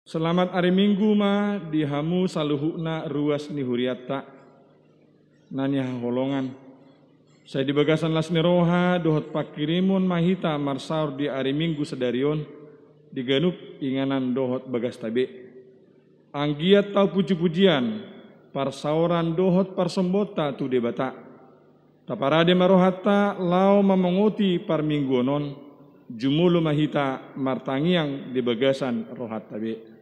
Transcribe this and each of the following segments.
Selamat hari Minggu ma dihamu saluhukna ruas ni huriata nanya holongan. Saya di bagasan las niroha dohot pakirimun mahita marsaur di hari Minggu sedarion diganup inganan dohot bagas tabe. Anggiat tau puji-pujian parsauran dohot parsembota tu debata. Taparade marohata lau mamangoti par mingguonon jumulu mahita martangiang di bagasan rohat tabe.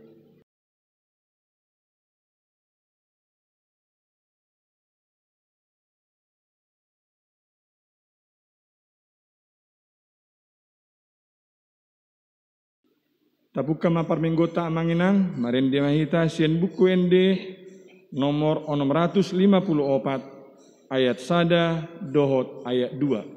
Tapuka mapar minggota amanginang, marende mahita sien buku ende nomor 654 ayat sada dohot ayat 2.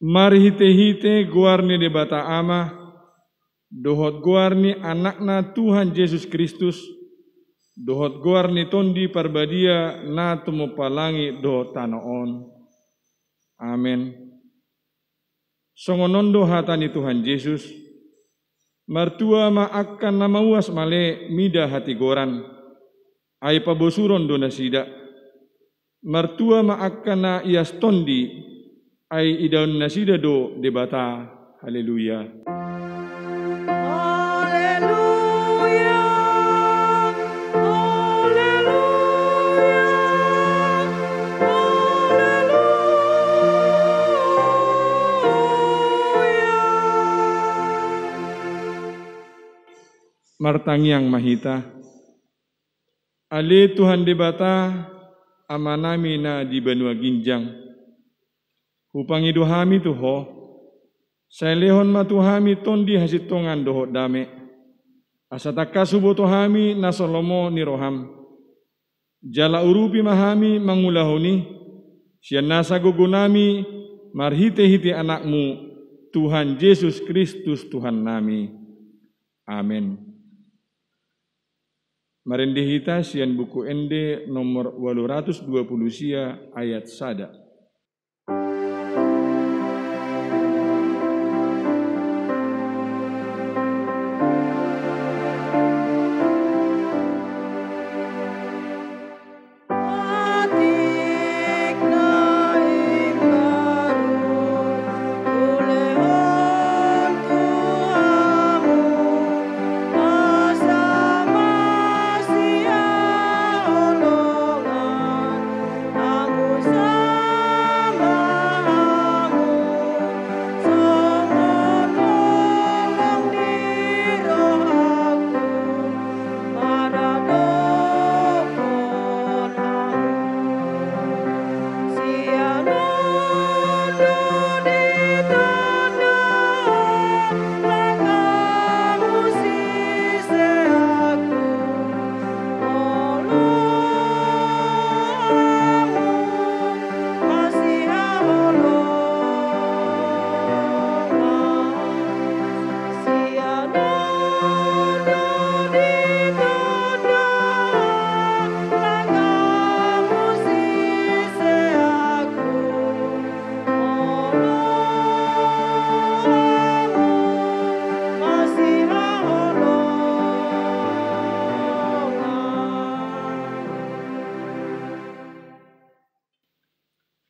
Mari hite-hite guarni debata ama, dohot guarni anakna Tuhan Yesus Kristus, dohot guarni tondi parbadia na tumupalangi dohot tanaon. Amin. Songonondo hatani Tuhan Yesus, martua ma akan namauas male mida hati goran, ay pabosuron do nasida, martua ma akan na ias tondi, ay idaun nasida do debata. Haleluya. Haleluya. Haleluya. Haleluya. Martangiang mahita. Ale Tuhan debata amanami na di benua ginjang. Upangi dohami tuho, saya lehon matuhami tondi hasitongan dohot dame. Asataka subo tohami nasolomo niroham. Jala urupi mahami mangulahoni, sian nasa gugunami marhite-hite anakmu, Tuhan Yesus Kristus Tuhan nami. Amin. Marendihita sian buku ende nomor 820 sia ayat sada.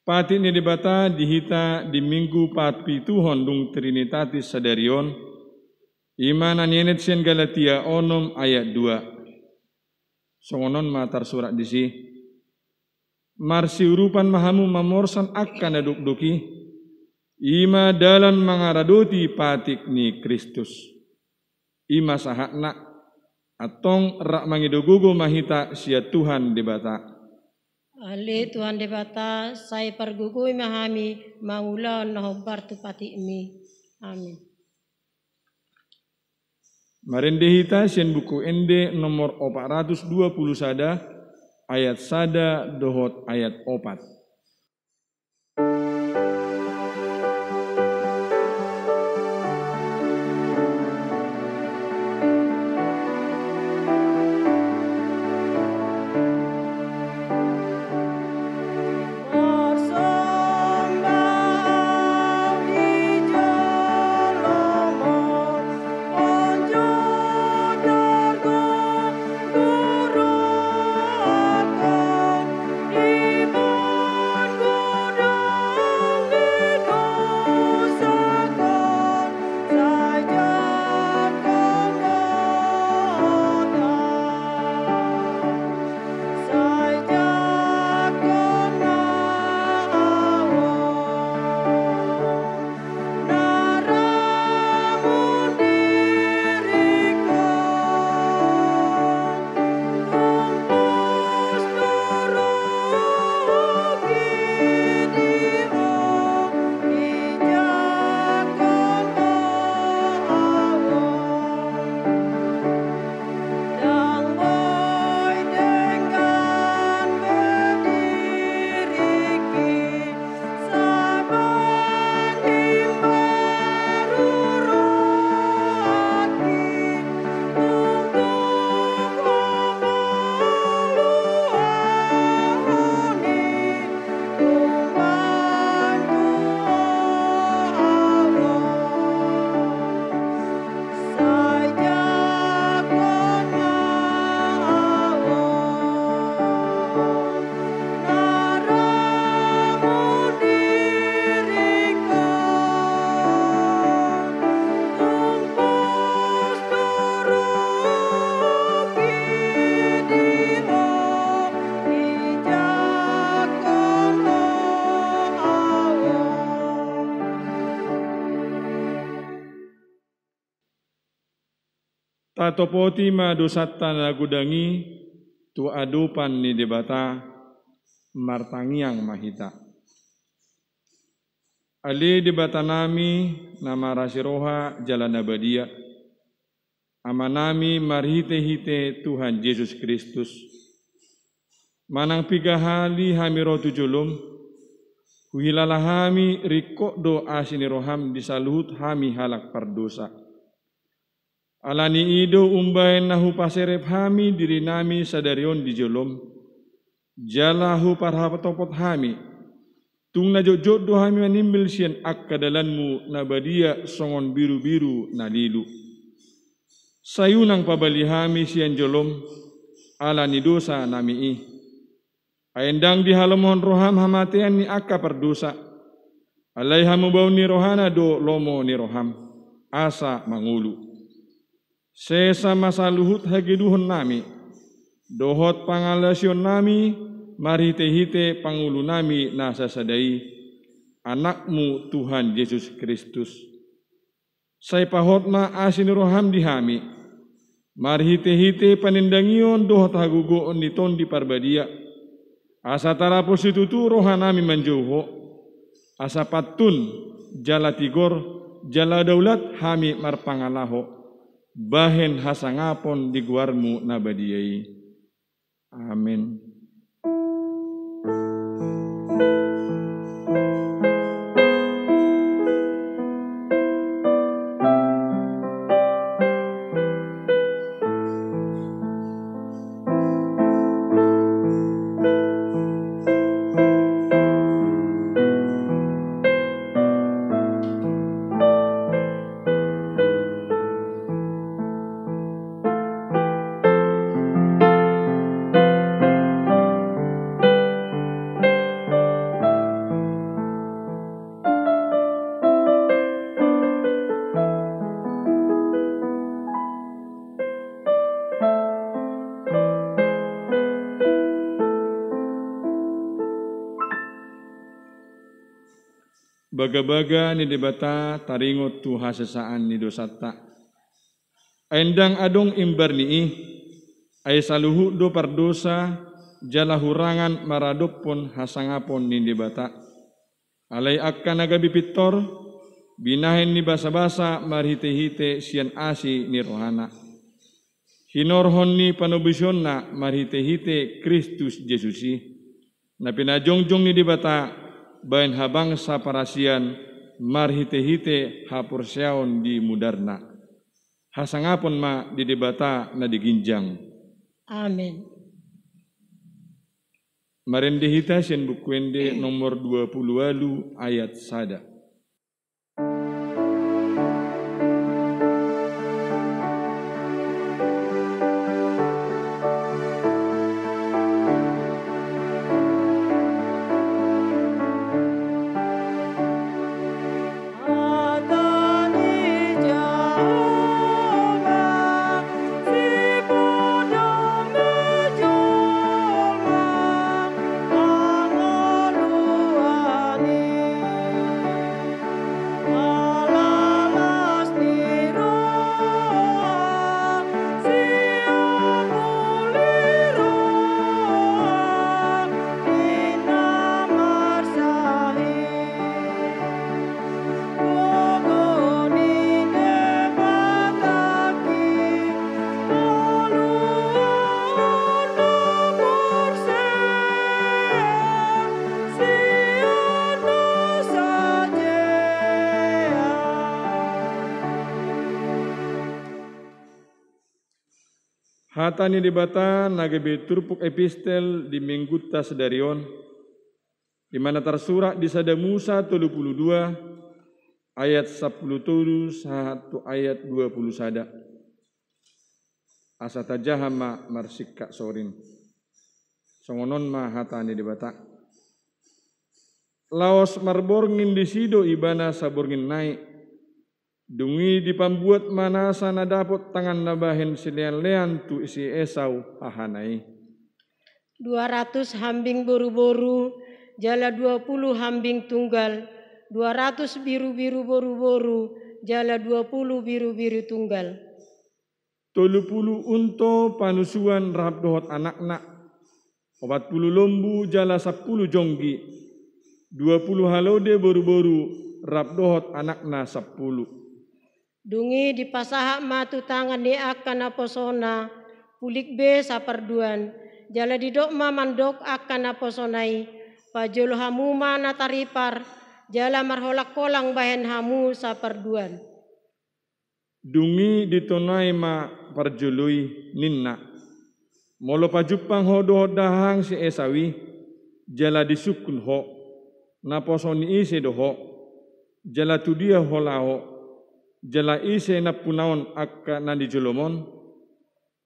Pati ni debata dihita di minggu patpi Tuhon dung Trinitatis sadarion. Iman anienet sian Galatia onom ayat 2. Songonon matar surat disi. Marsi urupan mahamu mamorsan akan aduk-duki. Ima dalan mangaradoti patik ni Kristus. Ima sahakna atong rak mangidogugo mahita sia Tuhan debata. Ali Tuhan debata saya pergugui mahami mangulon nahobar tu pati mi. Amin. Marende hita sian buku ende nomor 420 sada ayat sada dohot ayat 4. Tatopoti ma dosata nagudangi tu adupan ni debata martangiang mahita. Ali debata nami nama rasiroha jalan abadia. Amanami marhite-hite Tuhan Yesus Kristus. Manang pigahali hami rotu julum. Huhilala hami rikok do asiniroham disaluhut hami halak pardosa. Alani ido umbain nahu paserep hami diri nami sadarion di jolom. Jalahu parhapatopot hami. Tung na jodoh hami manimbil sian akka dalanmu nabadia songon biru-biru nalilu. Sayunang pabali hami sian jolom. Alani dosa nami i. Aendang di halamohon roham hamatean ni akka perdosa. Alai hamu bau ni rohana do lomo ni roham. Asa mangulu. Sesa masa luhut hagiduhon nami, dohot pangalasyon nami, marhite-hite pangulu nami nasa sadai, anakmu Tuhan Yesus Kristus. Say pahot ma asiniroham dihami, marhite-hite panindangion dohot hagugoon niton di parbadia, asa tarapos itutu rohanami manjauho, asa patun jala tigor, jala daulat hami marpangalaho. Bahen hasangapon di guarmu nabadiai. Amin. baga-baga ni debata taringot tu hasesaan ni dosata. Endang adong imbar ni ay saluhu do pardosa jala hurangan maradopon hasangapon ni debata. Alay akka nagabi pitor binahin ni basa-basa marhite-hite sian asi ni rohana. Hinorhon ni panubisyon na marhite-hite Kristus Jesusi. Na pinajongjong ni debata bayan habang sa parasian marhite-hite hapursyaon di mudarna. Hasangapon ma di debata na diginjang. Amen. Marendihita sian bukwende nomor 28 ayat sada. Hata ni debata nagabe turpuk epistel di mingguta sedarion, di mana tersurat di sada Musa 32 ayat 10 satu ayat 20 sada. Asa tajahama marsikka sorin. Songonon ma hata ni debata. Laos marborngin di sido ibana saborngin naik. Dungi dipambuat manasa na dapot tangan nabahen silean-lean tu isi Esau ahanai. 200 hambing boru-boru, jala 20 hambing tunggal, 200 biru-biru boru-boru, jala 20 biru-biru tunggal. 30 unto panusuan rahap dohot anak-nak, 40 lombu jala 10 jonggi, 20 halode boru-boru rahap dohot anakna 10. Dungi dipasahak matu tangan ni akan aposona, pulik be saparduan, jala didok mandok akan aposonai, pajolo hamu mana taripar, jala marholak kolang bahen hamu saparduan. Dungi ditonai ma parjului ninna, molo pajupang ho dohot dahang si Esawi, jala disukun ho, naposoni ise doho, jala tudia ho lao, jala ise napunaon akka nandi jolomon.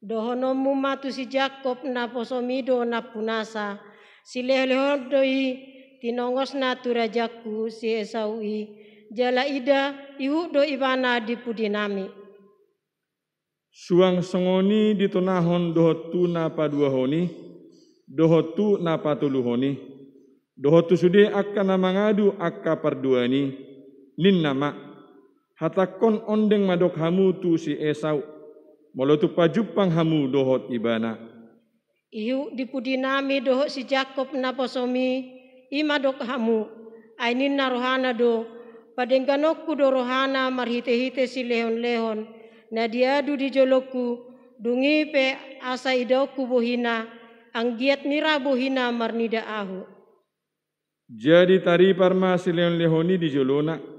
Dohonomu matu si Jakob naposomido napunasa, si lehodoi tinongos naturajaku si Esaui, jala ida ihu do ibana dipudinami. Suang songoni ditonahon dohotu napa dua honi, dohotu napa tulu honi, dohotu sude akka namangadu akka parduani, ninna ma. Hatakon ondeng madok hamu tu si Esau, molotu pajupang hamu dohot ibana. Ihu dipudinami dohot si Jakob naposomi, imadok hamu, ainin na rohana do, padengganokku do rohana marhite-hite si lehon-lehon, na diadu di joloku, dungi pe asa idauku bohina, anggiat nira bohina marnida ahu. Jadi tari parma si lehon-lehoni di jolona,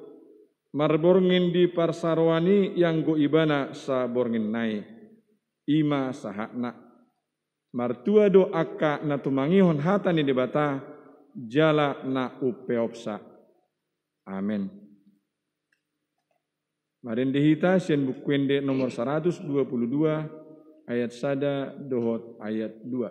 marborngin di parsarwani yang go ibana sa borngin nai ima sahakna martua do akka na tumangihon hata ni debata jala na upeopsa. Amen. Marendihita sien bukwende nomor 122 ayat sada dohot ayat 2.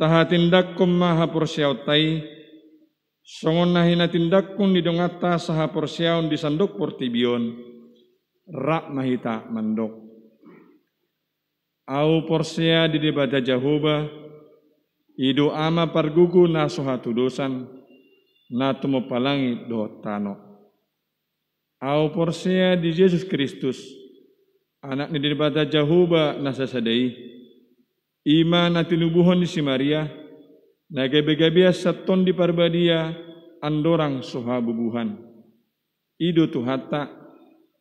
taha tindakkum maha porsiautai, songon nahina tindakkun di dongata saha porsiaun di sandok portibion, rak mahita mandok. Au porsia di debata Jahoba, ido ama pargugu na sohatu dosan, na tumo palangi do tano. Au porsia di Yesus Kristus, anak ni debata Jahoba na sasadai, ima na tinubuhon di si Maria, na gabi-gabias saton di parbadia andorang soha bubuhan. Ido tuhata,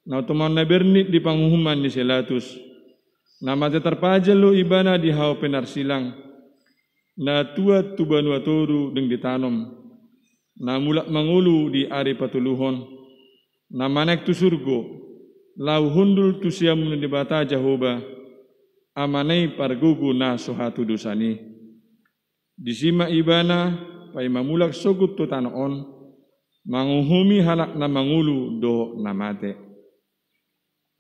na utuman na bernit di panghuman ni Selatus, na mati terpajalo ibana di hau penarsilang, na tua tubanua toru deng ditanom, na mulak mangulu di ari patuluhon, na manek tu surgo, lau hundul tu siamun di bata Jahoba, amanai pargugu na sohatu dosani. Disima ibana pai mamulak sogut tu tanoon, manguhumi halak na mangulu do namate.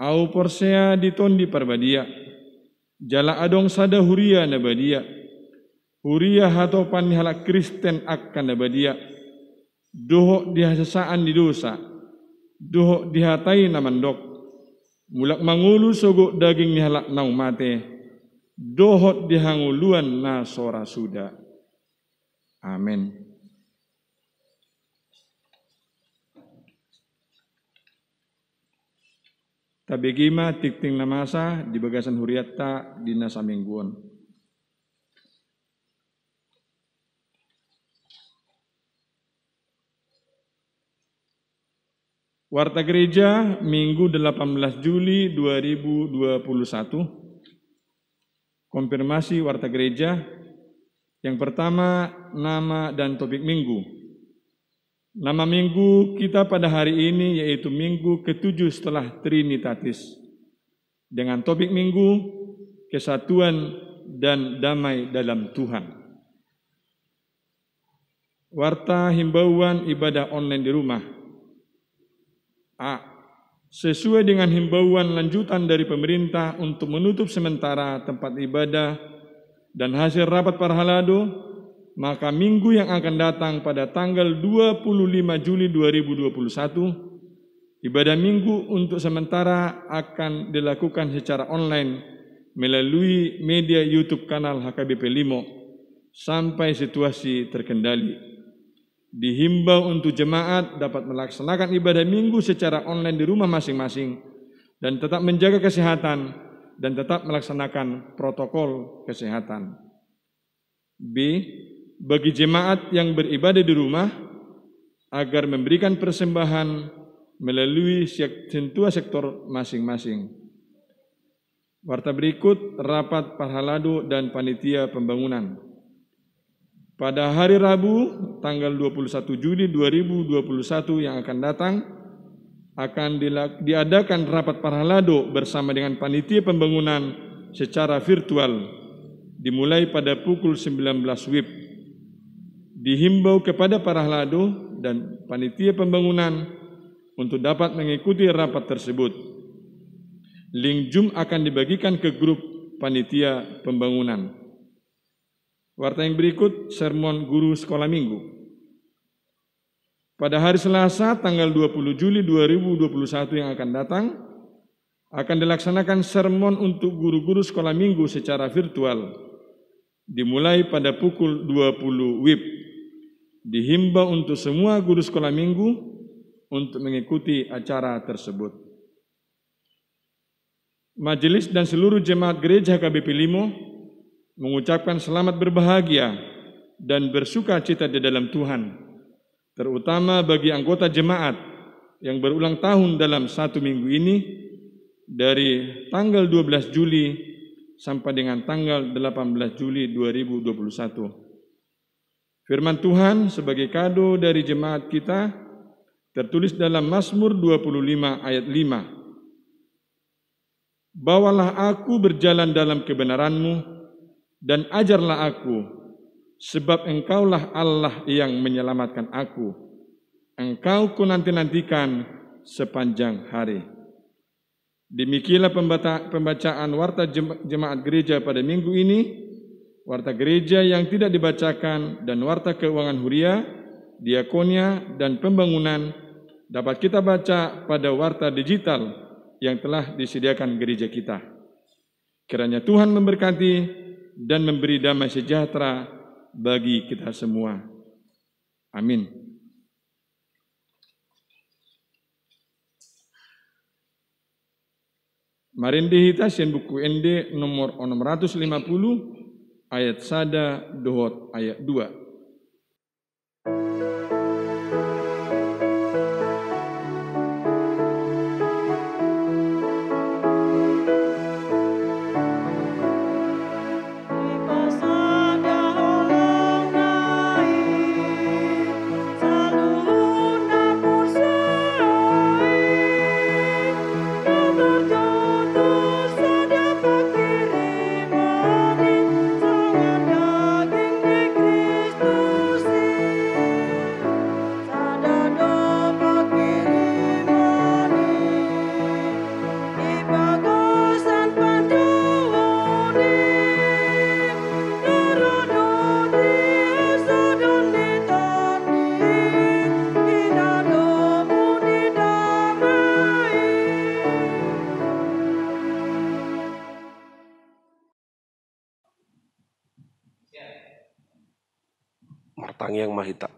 Au porsea ditondi parbadia, jala adong sada huria na badia, huria hatopan halak Kristen akan na badia, doho dihasasaan di dosa, doho dihatai na mandok, mulak mangulu sogo daging ni halak na umate, dohot dihanguluan na sora suda. Amin. Tabegima tikting namasa di bagasan huriatta di nasa mingguan. Warta Gereja Minggu 18 Juli 2021. Konfirmasi Warta Gereja. Yang pertama, nama dan topik minggu. Nama minggu kita pada hari ini yaitu minggu ke-7 setelah Trinitatis. Dengan topik minggu, kesatuan dan damai dalam Tuhan. Warta himbauan ibadah online di rumah. A. Sesuai dengan himbauan lanjutan dari pemerintah untuk menutup sementara tempat ibadah dan hasil rapat Parhalado, maka minggu yang akan datang pada tanggal 25 Juli 2021, ibadah minggu untuk sementara akan dilakukan secara online melalui media YouTube kanal HKBP Limo sampai situasi terkendali. Dihimbau untuk jemaat dapat melaksanakan ibadah minggu secara online di rumah masing-masing dan tetap menjaga kesehatan dan tetap melaksanakan protokol kesehatan. B. Bagi jemaat yang beribadah di rumah, agar memberikan persembahan melalui sentuhan sektor masing-masing. Warta berikut rapat Parhalado dan panitia pembangunan. Pada hari Rabu, tanggal 21 Juli 2021 yang akan datang, akan diadakan rapat Parhalado bersama dengan panitia pembangunan secara virtual dimulai pada pukul 19 WIB. Dihimbau kepada Parhalado dan panitia pembangunan untuk dapat mengikuti rapat tersebut. Link Zoom akan dibagikan ke grup panitia pembangunan. Warta yang berikut sermon guru sekolah minggu. Pada hari Selasa tanggal 20 Juli 2021 yang akan datang, akan dilaksanakan sermon untuk guru-guru sekolah minggu secara virtual, dimulai pada pukul 20 WIB. Dihimbau untuk semua guru sekolah minggu untuk mengikuti acara tersebut. Majelis dan seluruh jemaat gereja HKBP Limo mengucapkan selamat berbahagia dan bersuka cita di dalam Tuhan, terutama bagi anggota jemaat yang berulang tahun dalam satu minggu ini dari tanggal 12 Juli sampai dengan tanggal 18 Juli 2021. Firman Tuhan sebagai kado dari jemaat kita tertulis dalam Mazmur 25 ayat 5. Bawalah aku berjalan dalam kebenaran-Mu dan ajarlah aku, sebab Engkaulah Allah yang menyelamatkan aku. Engkau ku nanti-nantikan sepanjang hari. Demikianlah pembacaan warta jemaat gereja pada minggu ini. warta gereja yang tidak dibacakan, dan warta keuangan huria, diakonia, dan pembangunan dapat kita baca pada warta digital yang telah disediakan gereja kita. Kiranya Tuhan memberkati dan memberi damai sejahtera bagi kita semua. Amin. Marindi hita sien buku ND nomor 650 ayat 1 dohot ayat 2. Martangyang mahita.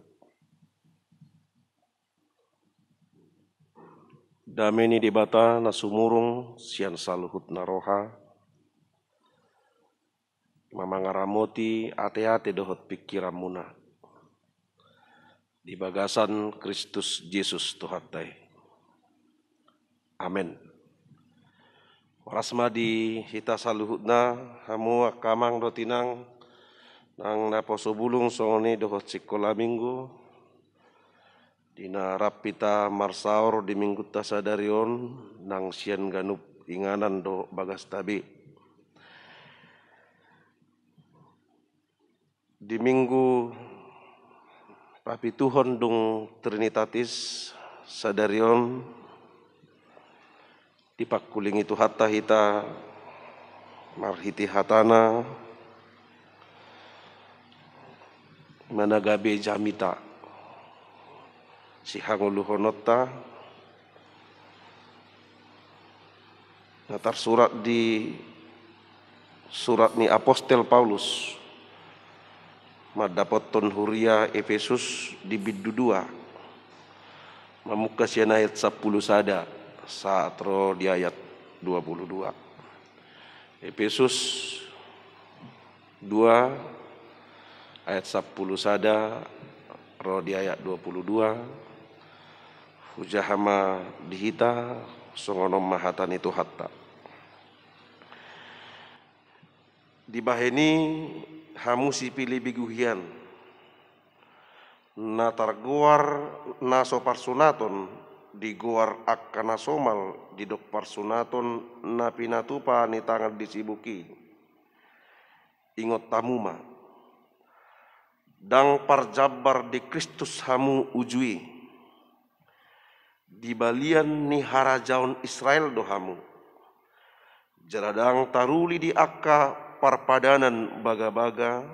Dameni debata na sumurung sian saluhut na roha. Mamangaramoti ate-ate dohot pikiran muna. Di bagasan Kristus Yesus Tuhatai. Amin. Warasma di hita saluhutna hamu kamang dotinang nang naposo bulung songoni dohot sekolah minggu dina rapita marsaor di minggu tasadarion nang sian ganup inganan do bagas tabi di minggu papituhon dung Trinitatis sadarion dipakuling itu hatta hita marhiti hatana managabe jamita si hanguluhonota natar surat di surat ni Apostel Paulus madapot ton huria Efesus di biddu 2 mamuka sian ayat 10 sada saat ro di ayat 22 Efesus 2 ayat 10 sada ro di ayat 22 hujahama dihita songonom mahatan itu hatta di baheni hamu si pilih biguhian na targuar naso parsunaton di guar akkana somal di dok parsunaton na pinatupa ni tangan disibuki ingot tamuma dang parjabar di Kristus hamu ujui di balian ni harajaon Israel dohamu jaradang taruli di akka parpadanan baga-baga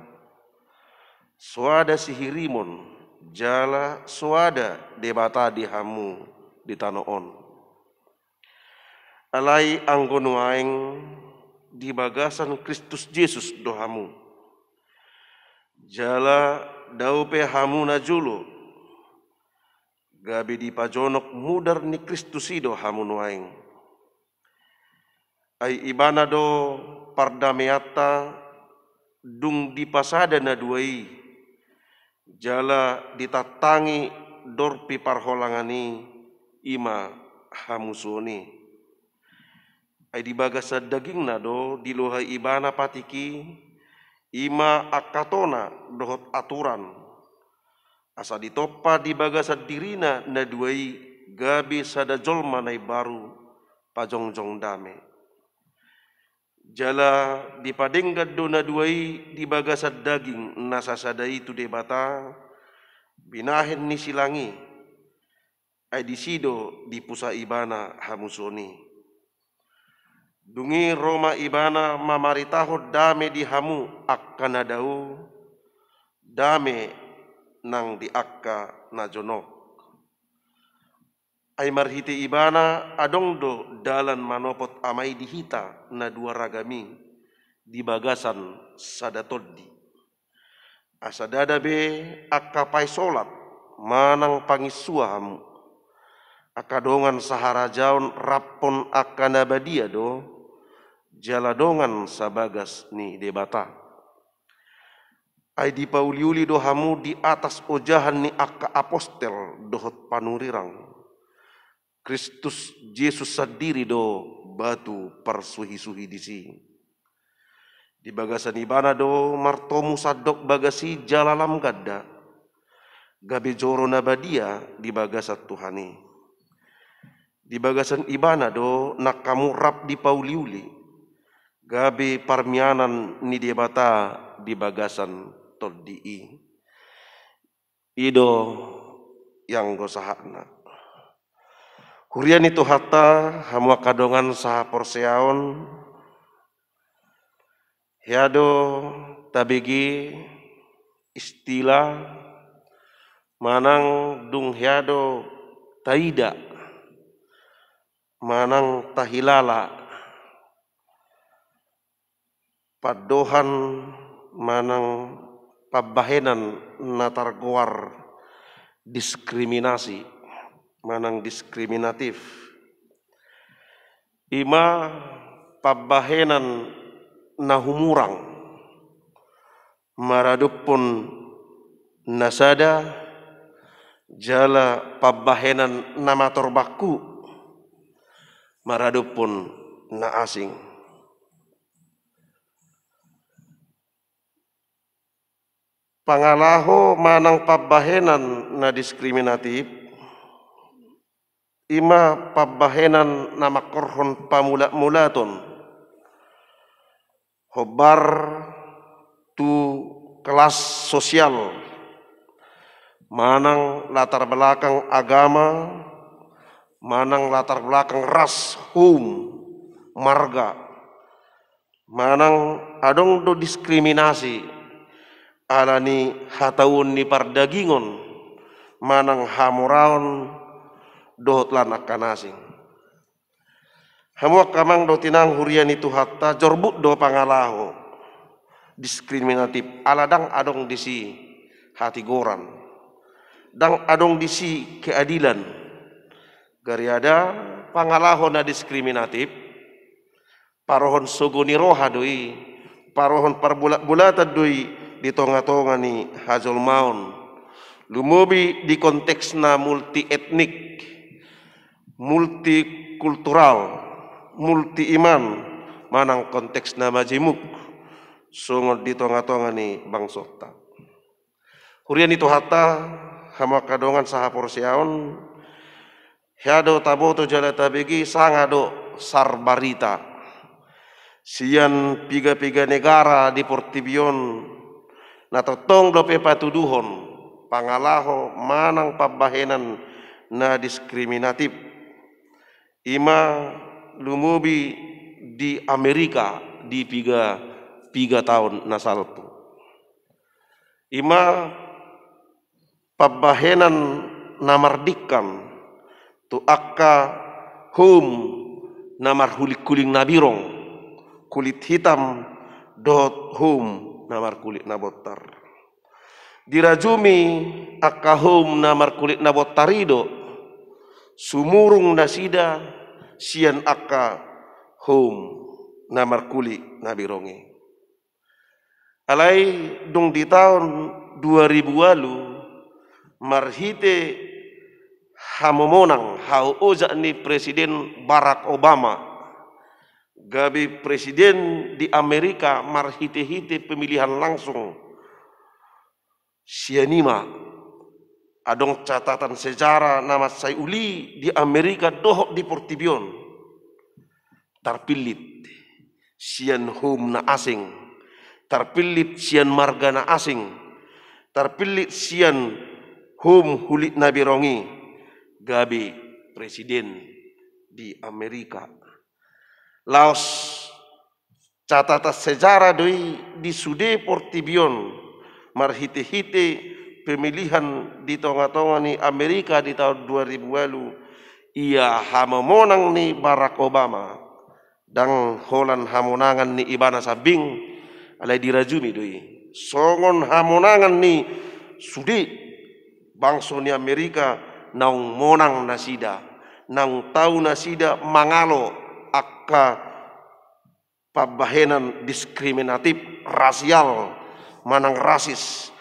suada sihirimon jala suada debata di hamu di tanoon alai anggon waeng di bagasan Kristus Yesus dohamu jala daupe hamuna julu gabi di pajonok mudar ni Kristusido hamun waeng ai ibana do pardameata dung di pasada na duai jala ditatangi dorpi parholangani ima hamusoni ai di bagasa daging na do di lohai ibana patiki ima akatona dohot aturan asa ditopa di bagasa dirina na duai gabi sada jolma nai baru pajongjong dame jala dipadenggat do na duai di bagasa daging nasasada itu debata binahen ni silangi ai disido di pusa ibana hamusoni Dungi Roma ibana mamaritaho dame di hamu akka nadau dame nang di akka najonok. Ay marhiti ibana adong do dalan manopot amay dihita na dua ragami di bagasan sadatoddi. Asa dadabe akka pay solat manang pangisuahamu. Akadongan saharajaon rappon akka nabadia do jaladongan sabagas ni debata. Ay di pauliuli do hamu di atas ojahan ni akka apostel dohot panurirang. Kristus Yesus sendiri do batu persuhi-suhi disi. Di bagasan ibana do martomu sadok bagasi jalalam gadda. Gabe joro nabadia di bagasat Tuhani. Di bagasan ibana do nakamurap di pauliuli. Gabe parmianan ni debata di bagasan toddi'i. Ido yang gosahana. Hurian itu hatta hamu kadongan saha porseaon. Hiado tabigi istilah manang dung hiado taida manang tahilala padohan manang pabahenan natargoar diskriminasi manang diskriminatif ima pabahenan nahumurang maradupun nasada jala pabahenan namator baku maradupun na asing. Pangalaho manang pabahenan na diskriminatif ima pabahenan na makorhon pamula-mulaton hobar tu kelas sosial manang latar belakang agama manang latar belakang ras marga manang adong do diskriminasi alani hataun ni pardagingon manang hamuraon dohot lanak kanasing. Hamu kamang do tinang hurian itu hatta jorbuk do pangalaho diskriminatif aladang adong disi hati goran dang adong disi keadilan gari ada pangalaho na diskriminatif parohon sogoni roha doi parohon parbulat-bulatan doi di tonga-tonga ni hajol maun lumobi di konteks na multi etnik multikultural multi iman manang konteks na majimuk sungod di tonga-tonga ni bangsota. Hurian itu hatta hama kadongan saha porsiaon hiado taboto jala tabigi sangado sarbarita sian piga-piga negara di portibion na totong dope patuduhon pangalaho manang pabahenan na diskriminatif ima lumubi di Amerika di piga tahun nasalpu ima pabahenan namardikan tu akka namar kuling nabirong kulit hitam dot namar kulit nabotar dirajumi akka namar kulit nabotarido sumurung nasida sian akka namar kulit nabirongi alai dung di tahun 2000 lalu marhite hamomonang hau oza ni Presiden Barack Obama gabi presiden di Amerika marhite-hite pemilihan langsung sianima adong catatan sejarah nama saya uli di Amerika dohok di Portibion terpilit sian na asing terpilit sian marga na asing terpilit sian hulit nabirongi gabi presiden di Amerika Laos catatan sejarah doi di Sude Portibion marhite-hite pemilihan di tonga-tonga ni Amerika di tahun 2000 lalu ia hamemonang ni Barack Obama dan holan hamonangan ni Ibana Sabing alai dirajumi doi songon hamonangan ni Sude bangso ni Amerika naung monang nasida nang tahu nasida mangalo akka pabahenan diskriminatif rasial manang rasis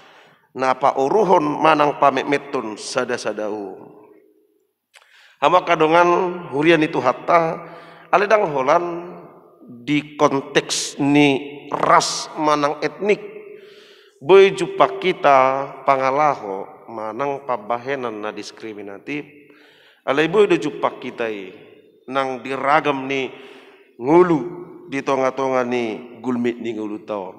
napa uruhon manang pamemetun sada-sadau hama kadongan hurian itu hatta aledang holan di konteks ni ras manang etnik boy jupak kita pangalaho manang pabahenan na diskriminatif alay boy do jupak kita nang diragam ni ngulu di tonga-tonga ni gulmit ni ngulu taon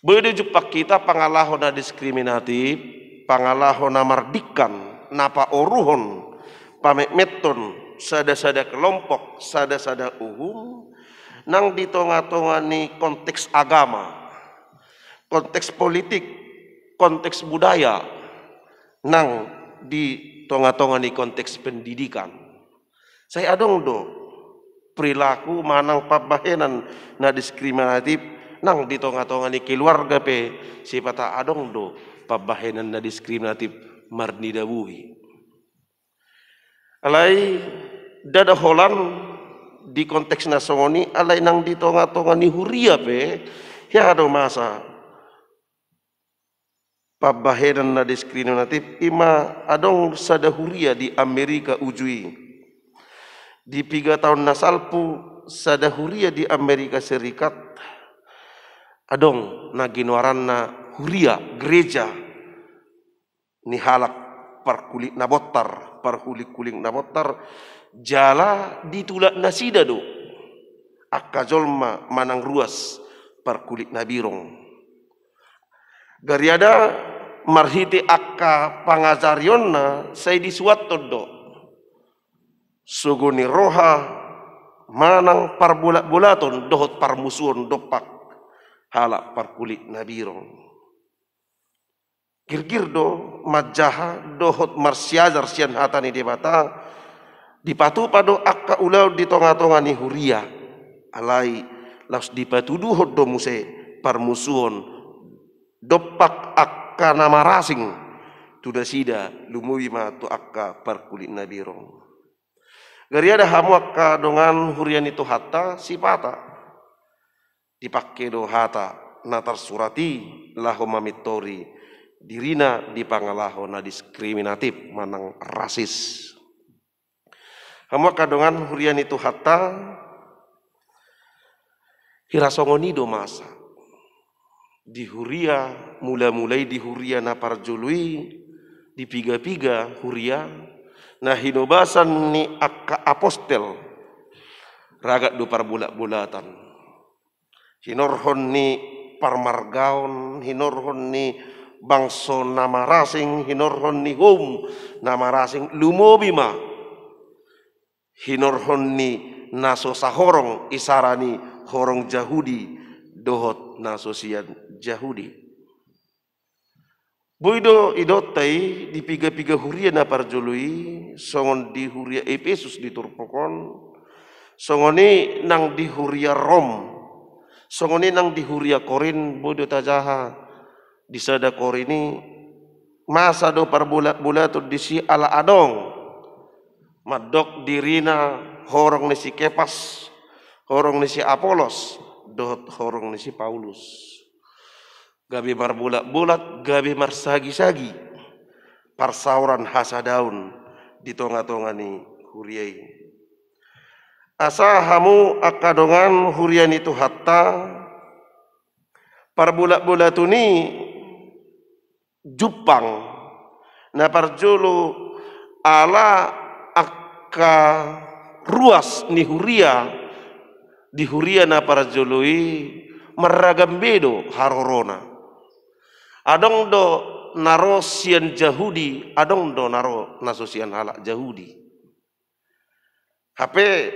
boy do jupak kita pangalaho na diskriminatif pangalaho na mardikan napa oruhon pamekmeton sada-sada kelompok sada-sada uhum nang di tonga-tonga ni konteks agama konteks politik konteks budaya nang di tonga-tonga ni konteks pendidikan saya adong do perilaku manang pabahenan na diskriminatif nang di tonga-tonga ni keluarga pe sipata adong do pabahenan na diskriminatif marnidabuhi alai dada holan di konteks nasongoni alai nang di tonga-tonga ni huria pe ya adong masa pabahenan na diskriminatif ima adong sada huria di Amerika ujui di 3 tahun nasalpu sada huria di Amerika Serikat adong na ginwaran na huria gereja ni halak parkulik na botar parkulik-kulik na botar jala ditulak nasida do akka jolma manang ruas parkulik na birong gariada marhiti akka pangazarionna say disuatod do suguni roha manang parbulat-bulaton dohot parmusuon dopak halak parkulit na birong girgir do majaha dohot marsiazar sian hatani debata dipatu pado akka ulau di tonga-tonga ni huria alai laus dipatuduhot do muse parmusuon dopak akka nama rasing tuda sida lumui ma tu akka parkulit na birong gari ada hamu akka dongan hurian itu hatta sipata dipakai do hata natar surati laho mamitori dirina di pangalaho na diskriminatif manang rasis hamu akka dongan hurian itu hatta hirasongoni do masa di huria mulai di huria na parjului di piga-piga huria nah hinobasan ni akka apostel ragat do parbulat-bulatan hinorhon ni parmargaon hinorhon ni bangso nama rasing hinorhon ni hum nama rasing lumobima hinorhon ni naso sahorong isarani horong Jahudi dohot nasosian Jahudi boido idotai di piga-piga huria na parjului songon di huria Efesus di Turpokon songoni nang di huria Rom songoni nang di huria Korin boido tajaha di sada Korini masa do parbulat-bulat di si ala adong madok dirina horong ni si Kepas horong ni si Apolos dohot horong ni si Paulus gabi marbulat-bulat gabi marsagi-sagi parsauran hasadaun di tonga-tonga ni huriai asa hamu akadongan hurian itu hatta parbulat-bulatuni Jepang na parjolo ala akka ruas ni huria di huria na parjoloi maragam bedo harorona adong do naro sian Jahudi adong do naro nasosian halak Jahudi hape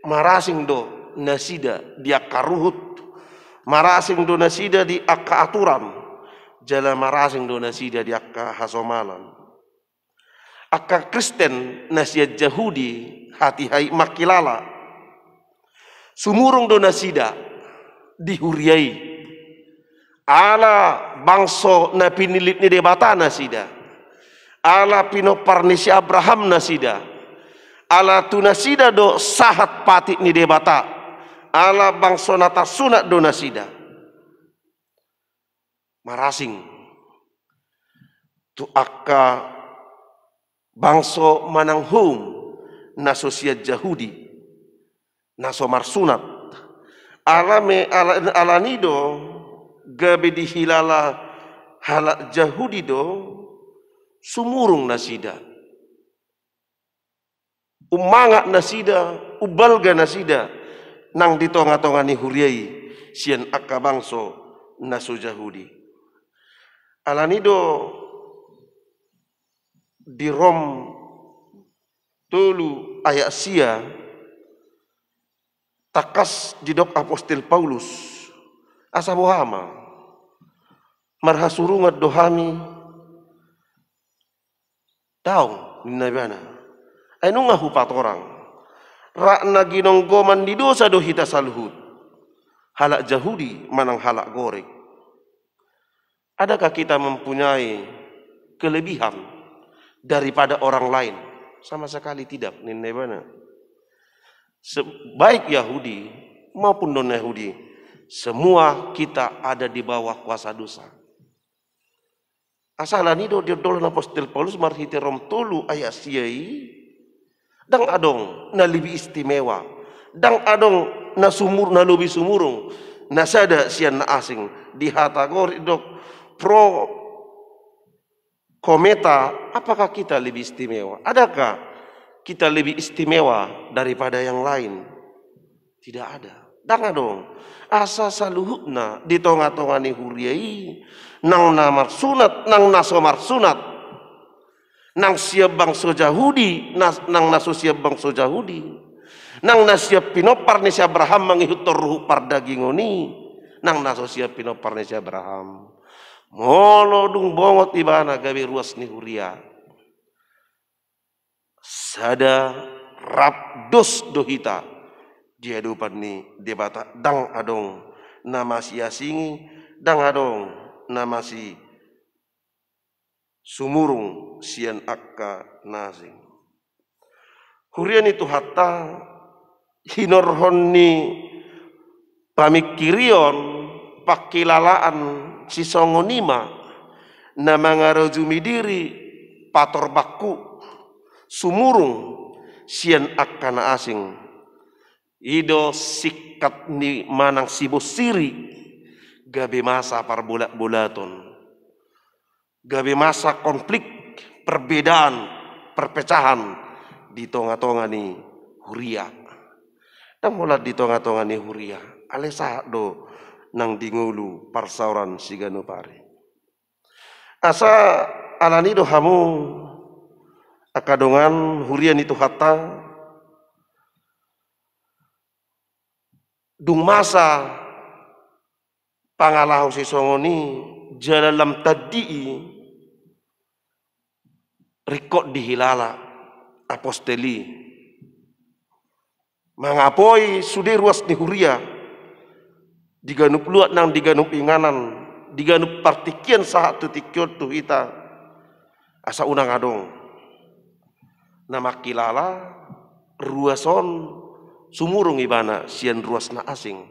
marasing do nasida dia karuhut, marasing do nasida di akka aturan, jala marasing do nasida di akka hasomalan. Akka Kristen nasihat Yahudi hati hai makilala, sumurung do nasida dihuriai, ala bangso na pinilit ni debata nasida, ala pinopar ni si Abraham nasida, ala tu nasida do sahat pati ni debata, ala bangso nata sunat do nasida. Marasing tu akka bangso mananghum na sosiat Yahudi na somar sunat, ala nido gabe dihilala halak Yahudi do sumurung nasida, umangat nasida, ubalga nasida, nang ditonga-tongani huriai sian akka bangso naso Yahudi. Alanido di Rom tolu ayat sia takas jidok apostel Paulus asa bohama marhasurungat dohami tahu nabana anu ngahu patorang rakna ginonggoman di dosa do hita saluhut halak Yahudi manang halak gorek. Adakah kita mempunyai kelebihan daripada orang lain? Sama sekali tidak. Nabana baik Yahudi maupun non Yahudi, semua kita ada di bawah kuasa dosa. Asalani do diodolan apostel Paulus marhiti Rom tolu ayat siai, dang adong na lebih istimewa, dang adong na sumur na lebih sumurung, na sada sian na asing di kategori dok pro kometa. Apakah kita lebih istimewa? Adakah kita lebih istimewa daripada yang lain? Tidak ada. Danga dong. Asa saluhutna di tonga-tongani huriai, nang namar sunat, nang nasomar sunat, nang siap bangso Yahudi, nang naso siap bangso Yahudi, nang nasiap pinopar ni si Abraham mangihut ruh pardagingoni, nang naso siap pinopar ni si Abraham. Molo dung bongot ibana gawe ruas ni huria. Sada rap dos dohita dia dupan ni debata dang adong nama si asingi, dang adong nama si sumurung sian akka nasing. Hurian itu hatta hinorhon ni pamikirion pakilalaan si songonima na mangarojumi diri pator baku sumurung sian akana asing ido sikat ni manang sibos siri gabe masa parbulat-bulaton, gabe masa konflik perbedaan perpecahan di tonga-tonga ni huria. Dan mulai di tonga-tonga ni huria alesa do nang dingulu parsauran sigano pare. Asa alani do hamu akadongan hurian itu hatta dung masa pangalahu si songoni jalalam tadi rekod dihilala aposteli mangapoi sude ruas ni huria diganup luat nang diganup inganan diganup partikian sahat tu tikyot tu ita asa unang adong nama kilala ruason sumurung ibana sian ruas na asing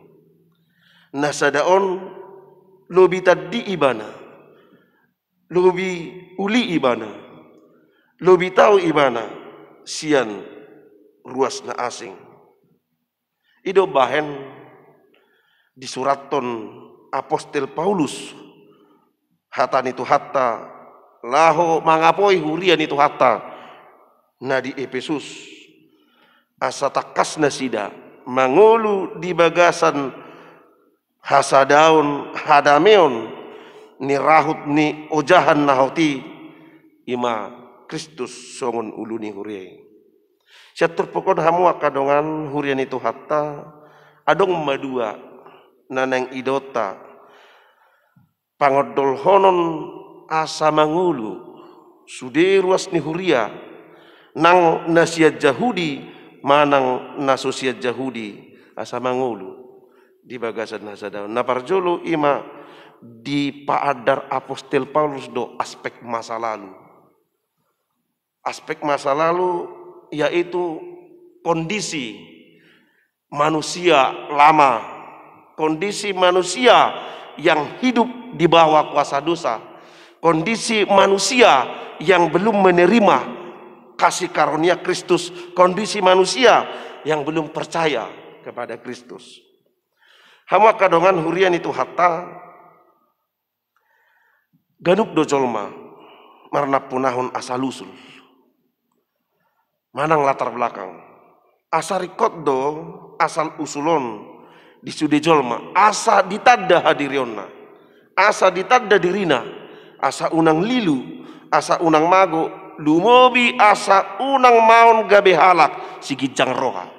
nasadaon lobi tadi ibana lobi uli ibana lobi tahu ibana sian ruas na asing ido bahen di suraton apostel Paulus hatan itu hatta laho mangapoi hurian itu hatta na di Efesus asa takas nasida mangulu di bagasan hasadaun hadameon ni rahut ni ojahan nahoti ima Kristus songon uluni huriai Siatur pokon hamu akadongan hurian itu hatta adong madua naneng idota pangodol honon asa mangulu sude ruas ni huria nang nasiat Yahudi manang nasosiat Yahudi asa mangulu di bagasan nasadaw naparjolo ima di paadar apostel Paulus do aspek masa lalu yaitu kondisi manusia lama, kondisi manusia yang hidup di bawah kuasa dosa, kondisi manusia yang belum menerima kasih karunia Kristus, kondisi manusia yang belum percaya kepada Kristus. Hama kadongan hurian itu hatta ganup do jolma marna punahun asal usul manang latar belakang asa rikot do asal usulon di sude jolma asa ditadda hadirionna asa ditadda dirina asa unang lilu asa unang mago lumobi asa unang maon gabe halak sigijang roha.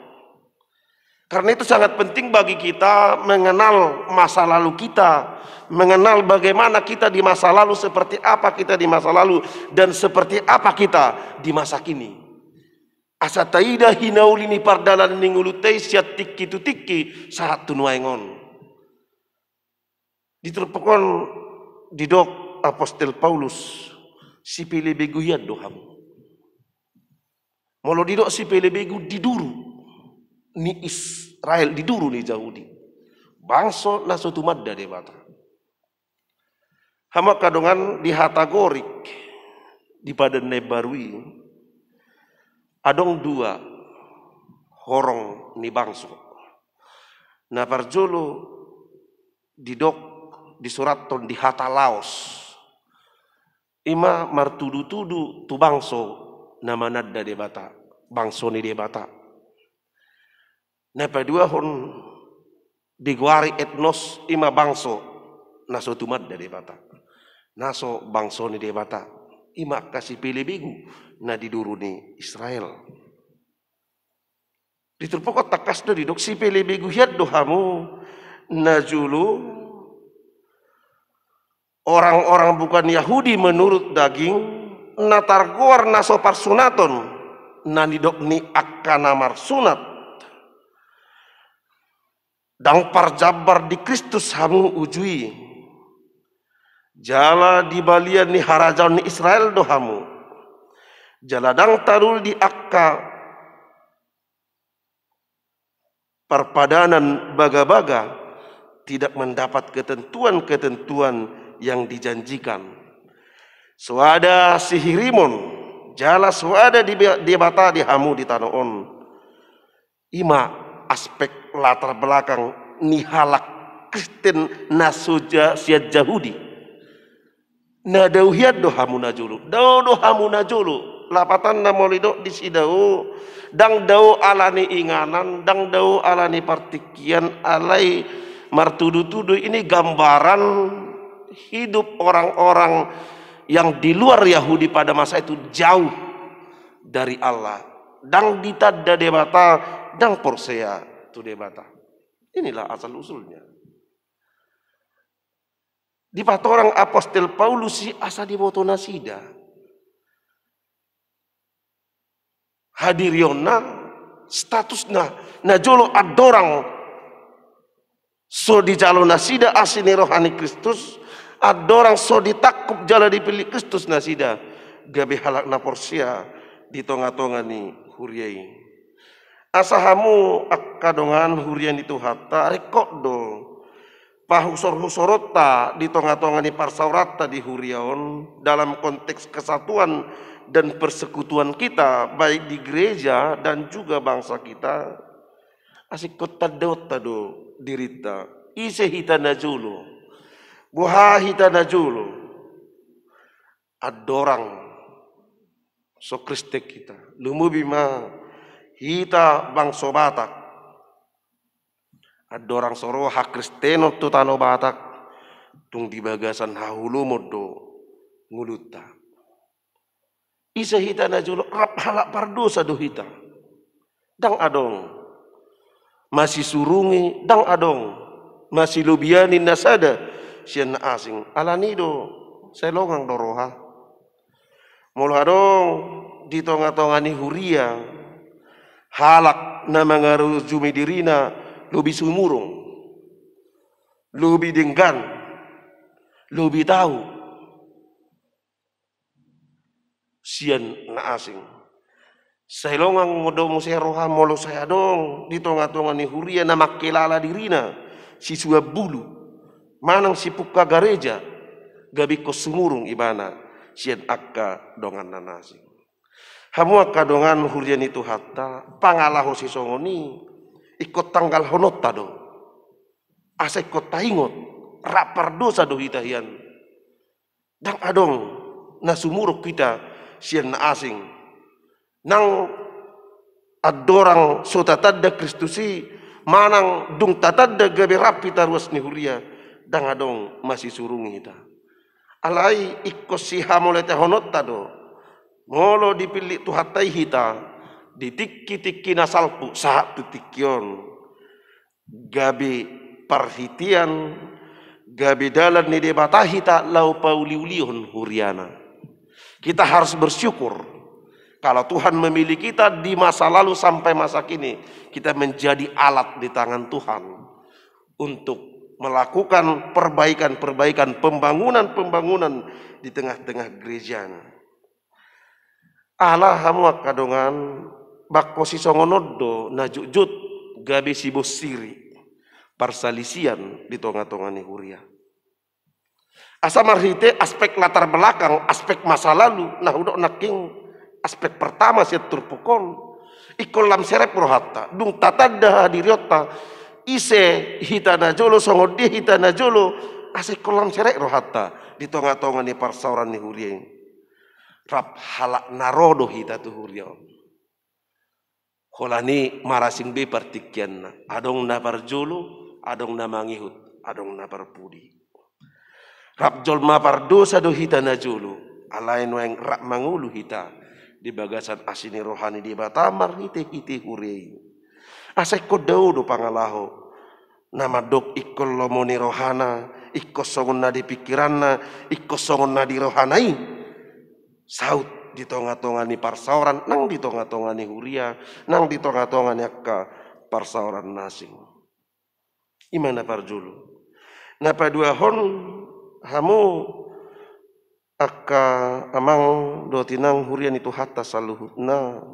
Karena itu sangat penting bagi kita mengenal masa lalu kita, mengenal bagaimana kita di masa lalu, seperti apa kita di masa lalu, dan seperti apa kita di masa kini. Asa taida hinaulini pardalan ningulutei siat tiki tu tiki saat tunuaingon. Diterpekon didok apostel Paulus si pelebegu yad doham. Molo didok si pelebegu diduru ni Israel diduru ni Yahudi bangso nasotu madda debata hama kadongan di hatagorik di padan nebarui adong dua horong ni bangso na parjolo didok di surat ton di hata Laos ima martudu-tudu tu bangso nama nadda debata bangso ni debata. Napa dua hon diguari etnos ima bangso naso tumat dari bata naso bangso ni debata ima kasih pilih bigu na diduru ni Israel diterpokot takas do didok si pilih bigu hiat dohamu na julu orang-orang bukan Yahudi menurut daging natargor naso parsunaton na didok ni akana marsunat dang parjabar di Kristus hamu ujui jala di balian ni harajaun ni Israel dohamu jala dang tarul di akka perpadanan baga-baga tidak mendapat ketentuan-ketentuan yang dijanjikan suada sihirimon jala suada di bata di hamu di tanoon ima aspek latar belakang nihalak Kristen nasuja siat Yahudi na dauhiat dohamu najulu dohamu najulu lapatan namolido di sidau dang dau alani inganan dang dau alani partikian alai martudu-tudu ini gambaran hidup orang-orang yang di luar Yahudi pada masa itu jauh dari Allah dang ditadda debata dang porsea tu debata. Inilah asal usulnya. Di patorang apostel Paulus si asa di boto nasida. Hadirionna statusna najolo adorang so di jalo nasida asini rohani Kristus adorang so ditakup jala dipilih Kristus nasida gabe halak na porsia di tonga-tonga ni huriai. Asahamu akadongan hurian itu hatta rekok do pahusor-husorota di tonga-tonga ni parsaurata di huriaon dalam konteks kesatuan dan persekutuan kita baik di gereja dan juga bangsa kita asik kota do dirita ise hita najulu buha hita najulu adorang so Kriste kita lumubima hita bangso Batak adorang soro hak Kristeno tu tano Batak tung di bagasan hahulu modo nguluta isa hita na julo rap halak pardosa do hita dang adong masih surungi dang adong masih lubiani nasada sian na asing alanido selongang doroha mula dong di tonga-tongani huria halak na mangaru jumi dirina lubi sumurung lubi denggan lubi tahu sian na asing sailongang ngodomo saya roha molo saya dong di tonga-tongani huria na makilala dirina si suab bulu manang si pukka gareja gabi ko sumurung ibana sian akka dongan nanasi hamu akka dongan hurian itu hatta pangalaho si songoni ikut tanggal honot tado asa ikut taingot rapar dosa do hitahian dang adong na sumuruk kita sian na asing nang adorang so tatadda Kristusi manang dung tatadda gabi rapi taruas ni huria dang adong masih surungi hita alai ikko siha molete honot tado ngolo dipilih tu hatai hita ditikki-tikki nasalpu saat tu tikkion gabi parhitian gabi dalan ni debata hita lau pauliulion huriana kita harus bersyukur kalau Tuhan memilih kita di masa lalu sampai masa kini kita menjadi alat di tangan Tuhan untuk melakukan perbaikan-perbaikan pembangunan-pembangunan di tengah-tengah gerejanya Allah hamu kadongan bakko si songonodo na jujut gabi si bosiri parsalisian di tonga-tongani huria asa marhite aspek latar belakang aspek masa lalu nah udok naking aspek pertama si turpukon ikol lam serep rohatta dung tatadda hadiriota ise hitana jolo songodi hitana jolo ase kolam serep rohatta di tonga-tongani parsauran ni huria rap halak narodo hita tu huria holani marasing be partikian adong na parjolo adong na mangihut adong na parpudi rap jol ma pardosa do hita na jolo alain weng rak mangulu hita di bagasan asini rohani di batamar hite huria asai kodau do pangalaho nama dok ikol lomoni rohana ikko songon na di pikiranna ikko songon na di rohanai saut di tonga-tongani parsauran nang di tonga-tongani huria nang di tonga-tongani akka parsauran nasing imana parjulu napa dua hon hamu akka amang do tinang hurian itu hatta saluhutna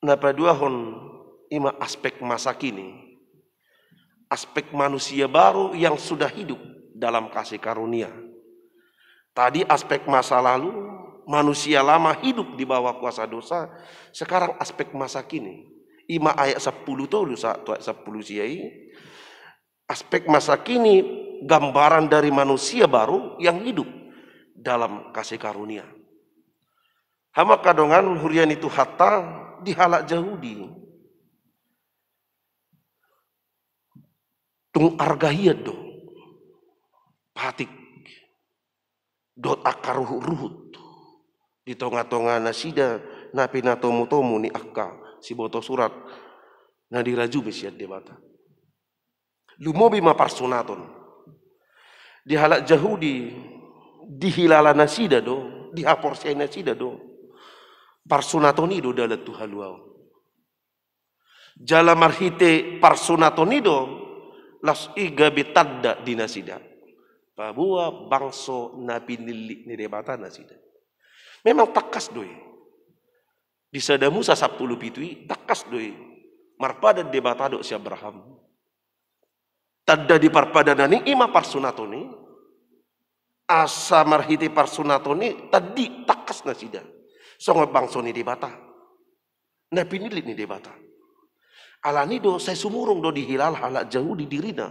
napa dua hon ima aspek masa kini aspek manusia baru yang sudah hidup dalam kasih karunia. Tadi aspek masa lalu, manusia lama hidup di bawah kuasa dosa. Sekarang aspek masa kini. Ima ayat 10 tuh, ayat 10 siai. Aspek masa kini, gambaran dari manusia baru yang hidup dalam kasih karunia. Hama kadongan hurian itu hatta dihalak Yahudi. Tung argahiyat do. Patik. Dot akar ruhut di tonga-tonga nasida napi na tomu-tomu ni akka si boto surat na diraju besiat debata lumobi ma parsunaton di halak Yahudi di hilala nasida do di haporsai nasida do parsunatoni do dalat tu haluau jala marhite parsunatoni do las iga betadda di nasida Pabua bangso na pinilik ni debata na sida. Memang takas doi. Di sadamu sa 10 pitui takas doi. Marpada debata do si Abraham. Tadda di parpadanani ima parsunatoni. Asa marhiti parsunatoni tadi takas na sida. Songo bangso ni debata. Na pinilik ni debata. Alani do saya sumurung do dihilal halak jauh di dirina.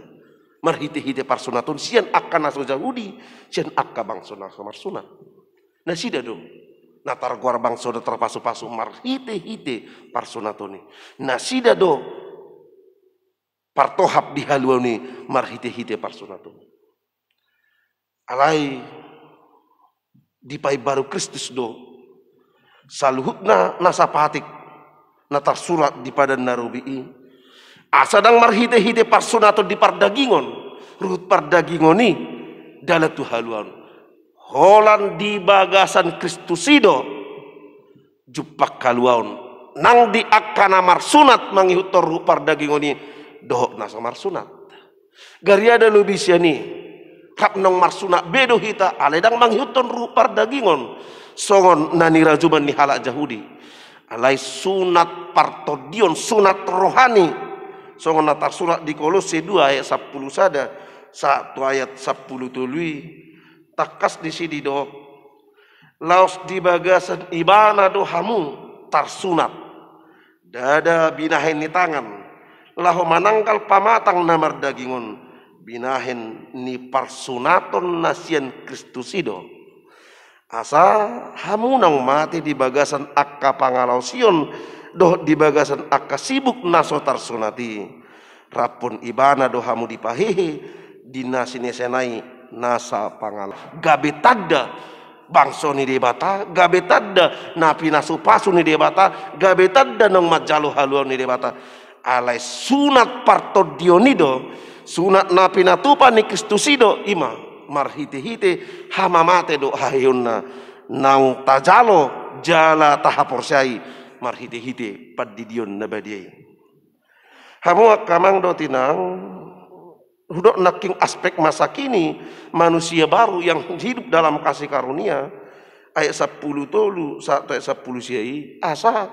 Marhite-hite parsunaton sian akka naso Yahudi sian akka bangso naso marsuna nasida do natar guar bangso do terpasu-pasu marhite-hite parsunatoni nasida do partohap di haluani marhite-hite parsunatoni alai di pai baru Kristus do saluhutna nasapatik natar surat di padan narubii asadang marhite-hite parsunato di pardagingon ruhut pardagingoni dalatu haluan holan di bagasan Kristusido jupak kaluan nang di akana marsunat mangihutor ruhut pardagingoni dohok nasa marsunat gariada lubisiani hak nong marsunat bedo hita aledang manghiuton rupar dagingon songon nani rajuman ni halak jahudi alai sunat partodion sunat rohani songon natar surat di Kolose 2 ayat 10 sada 1 ayat 10 tului takas di sini do laos di bagasan ibana do hamu tar sunat dada binahen ni tangan laho manangkal pamatang namar dagingon binahen ni parsunaton nasian Kristusido asa hamu nang mati di bagasan akka pangalausion doh di bagasan akka sibuk naso tarsunati rapun ibana do hamu dipahehe dinasine senai nasa pangal gabetada bangso ni debata gabetada napi nasu pasu ni debata gabetada nang majalo haluan ni debata alai sunat partodionido sunat napi natupa ni Kristusido ima marhite-hite hamamate do hayonna nang tajalo jala tahaporsai marhite-hite padidion nabadiai hamu kamang do tinang hudok naking aspek masa kini manusia baru yang hidup dalam kasih karunia ayat 10 tolu satu ayat 10 siai asa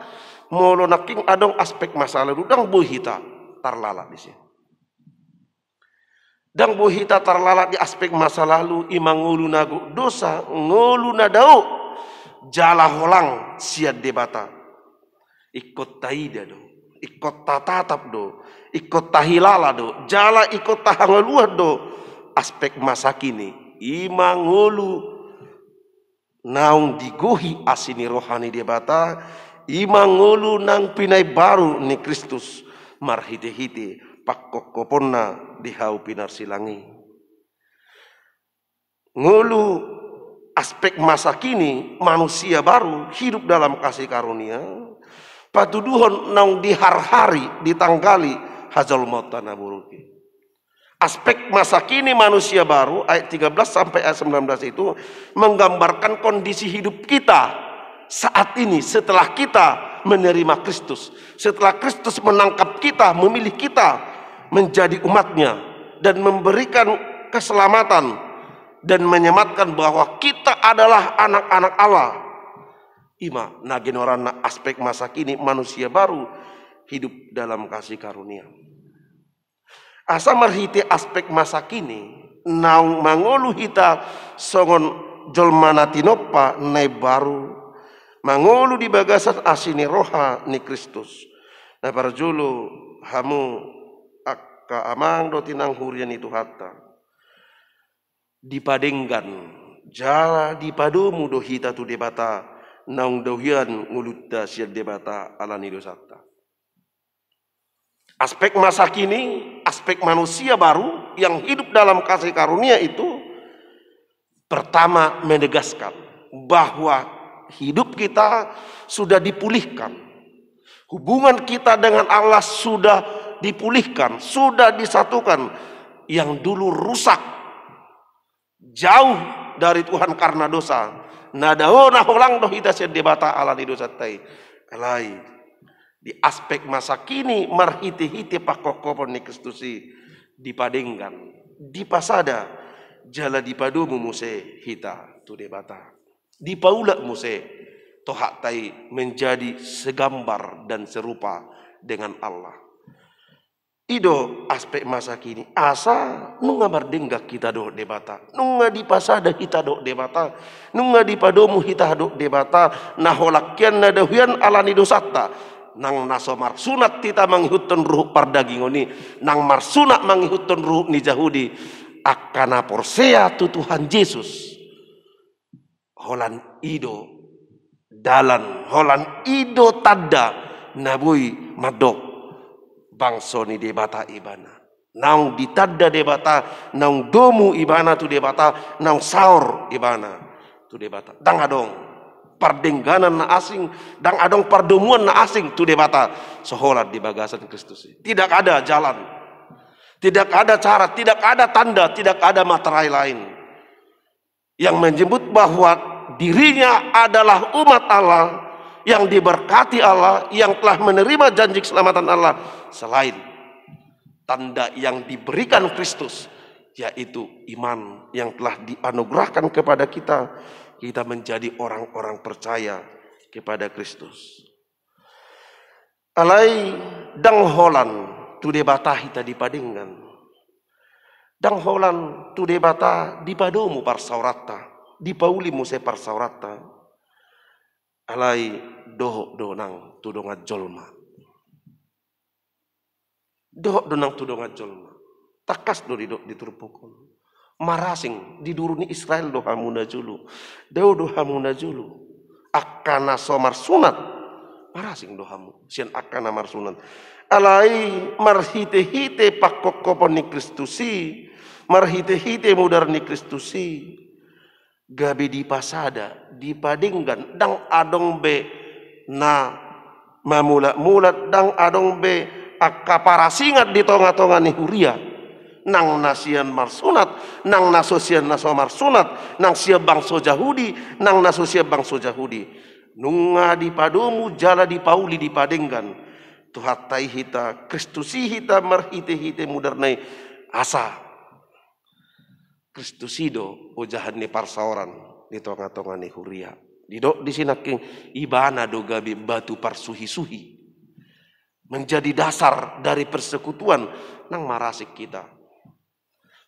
molo naking adong aspek masa lalu dang bohita tarlala di sini dang bohita tarlala di aspek masa lalu imang ngulu nago dosa ngulu nadau jala holang siad debata ikut taida do ikut tatatap do ikut tahilala do jala ikut tahangaluah do aspek masa kini imang ngulu naung digohi asini rohani debata imang ngulu nang pinay baru ni Kristus marhite-hite pakokoponna dihau pinar silangi ngulu aspek masa kini manusia baru hidup dalam kasih karunia patuduhon nang dihar-hari ditanggali hazal mautana buruki aspek masa kini manusia baru ayat 13 sampai ayat 19 itu menggambarkan kondisi hidup kita saat ini setelah kita menerima Kristus setelah Kristus menangkap kita memilih kita menjadi umatnya dan memberikan keselamatan dan menyematkan bahwa kita adalah anak-anak Allah ima nagenorana aspek masa kini manusia baru hidup dalam kasih karunia asa marhite aspek masa kini naung mangolu hita songon jolmana tinopa nai baru mangolu di bagasan asini roha ni Kristus na parjulu hamu akka amang do tinang hurian itu hatta dipadenggan jala dipadomu do hita tu debata naung dohian ngulutta siad debata alani dosata aspek masa kini aspek manusia baru yang hidup dalam kasih karunia itu pertama menegaskan bahwa hidup kita sudah dipulihkan hubungan kita dengan Allah sudah dipulihkan, sudah disatukan yang dulu rusak jauh dari Tuhan karena dosa nadao naholang doh hita siad debata ala di dosa tai alai di aspek masa kini marhite-hite pakokopon ni Kristusi dipadenggan dipasada jala dipadomu muse hita tu debata dipaulak muse tohak tai menjadi segambar dan serupa dengan Allah ido aspek masa kini asa nunga mardengga kita do debata nunga dipasada kita do debata nunga dipadomu kita do debata naholakyan nadahuyan alani dosata nang nasomar sunat kita mangihutun ruh pardagingoni nang marsunat mangihutun ruh ni Jahudi akana porsea tu Tuhan Yesus holan ido dalan holan ido tada nabui madok bangso ni debata ibana naung ditadda debata naung domu ibana tu debata naung saur ibana tu debata dang adong pardengganan na asing, dang adong pardomuan na asing tu debata seholat di bagasan Kristus. Tidak ada jalan, tidak ada cara, tidak ada tanda, tidak ada materai lain yang menyebut bahwa dirinya adalah umat Allah yang diberkati Allah, yang telah menerima janji keselamatan Allah, selain tanda yang diberikan Kristus, yaitu iman yang telah dianugerahkan kepada kita. Kita menjadi orang-orang percaya kepada Kristus. Alai dang holan tu debata hita dipadinggan. Dang holan tu debata dipadomu parsaurata, dipaulimu se parsaurata. Alai dohok donang tu dongat jolma. Dohok donang tu dongat jolma. Takas do diturupukun. Marasing di duruni Israel do hamuna julu, deu do hamuna julu, akana somar sunat, marasing do hamu, sian akana mar sunat, alai marhite-hite pakokopon ni Kristusi, marhite-hite mudar ni Kristusi, gabe di pasada, dipadinggan, dang adong be na mamula-mulat, dang adong be akaparasingat di tonga-tonga ni Huria. Nang nasian marsunat, nang nasosian naso marsunat, nang siap bangso Yahudi, nang nasosian bangso Yahudi. Nunga di padomu jala di pauli di padenggan. Tuhatai hita, Kristusi hita marhite-hite mudarnai asa. Kristusido ojahan ni parsaoran di tonga-tonga ni Huria. Di sinaking ibana do gabi batu parsuhi-suhi. Menjadi dasar dari persekutuan nang marasik kita.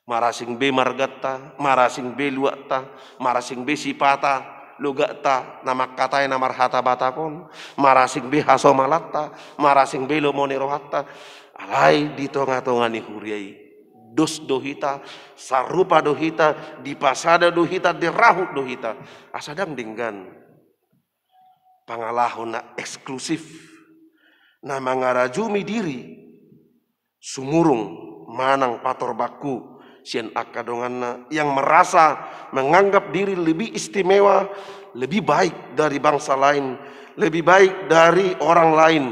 Marasing be margata, marasing be luata, marasing be sipata, lugata, nama katai nama marhata batakon, marasing be hasomalatta, marasing be lomone rohatta, alai di tonga-tonga ni huriai, dos dohita, sarupa dohita, di pasada dohita, di rahut dohita, asadang dinggan, pangalahon na eksklusif, na mangarajumi diri, sumurung manang pator baku, sian akadonganna yang merasa menganggap diri lebih istimewa, lebih baik dari bangsa lain, lebih baik dari orang lain,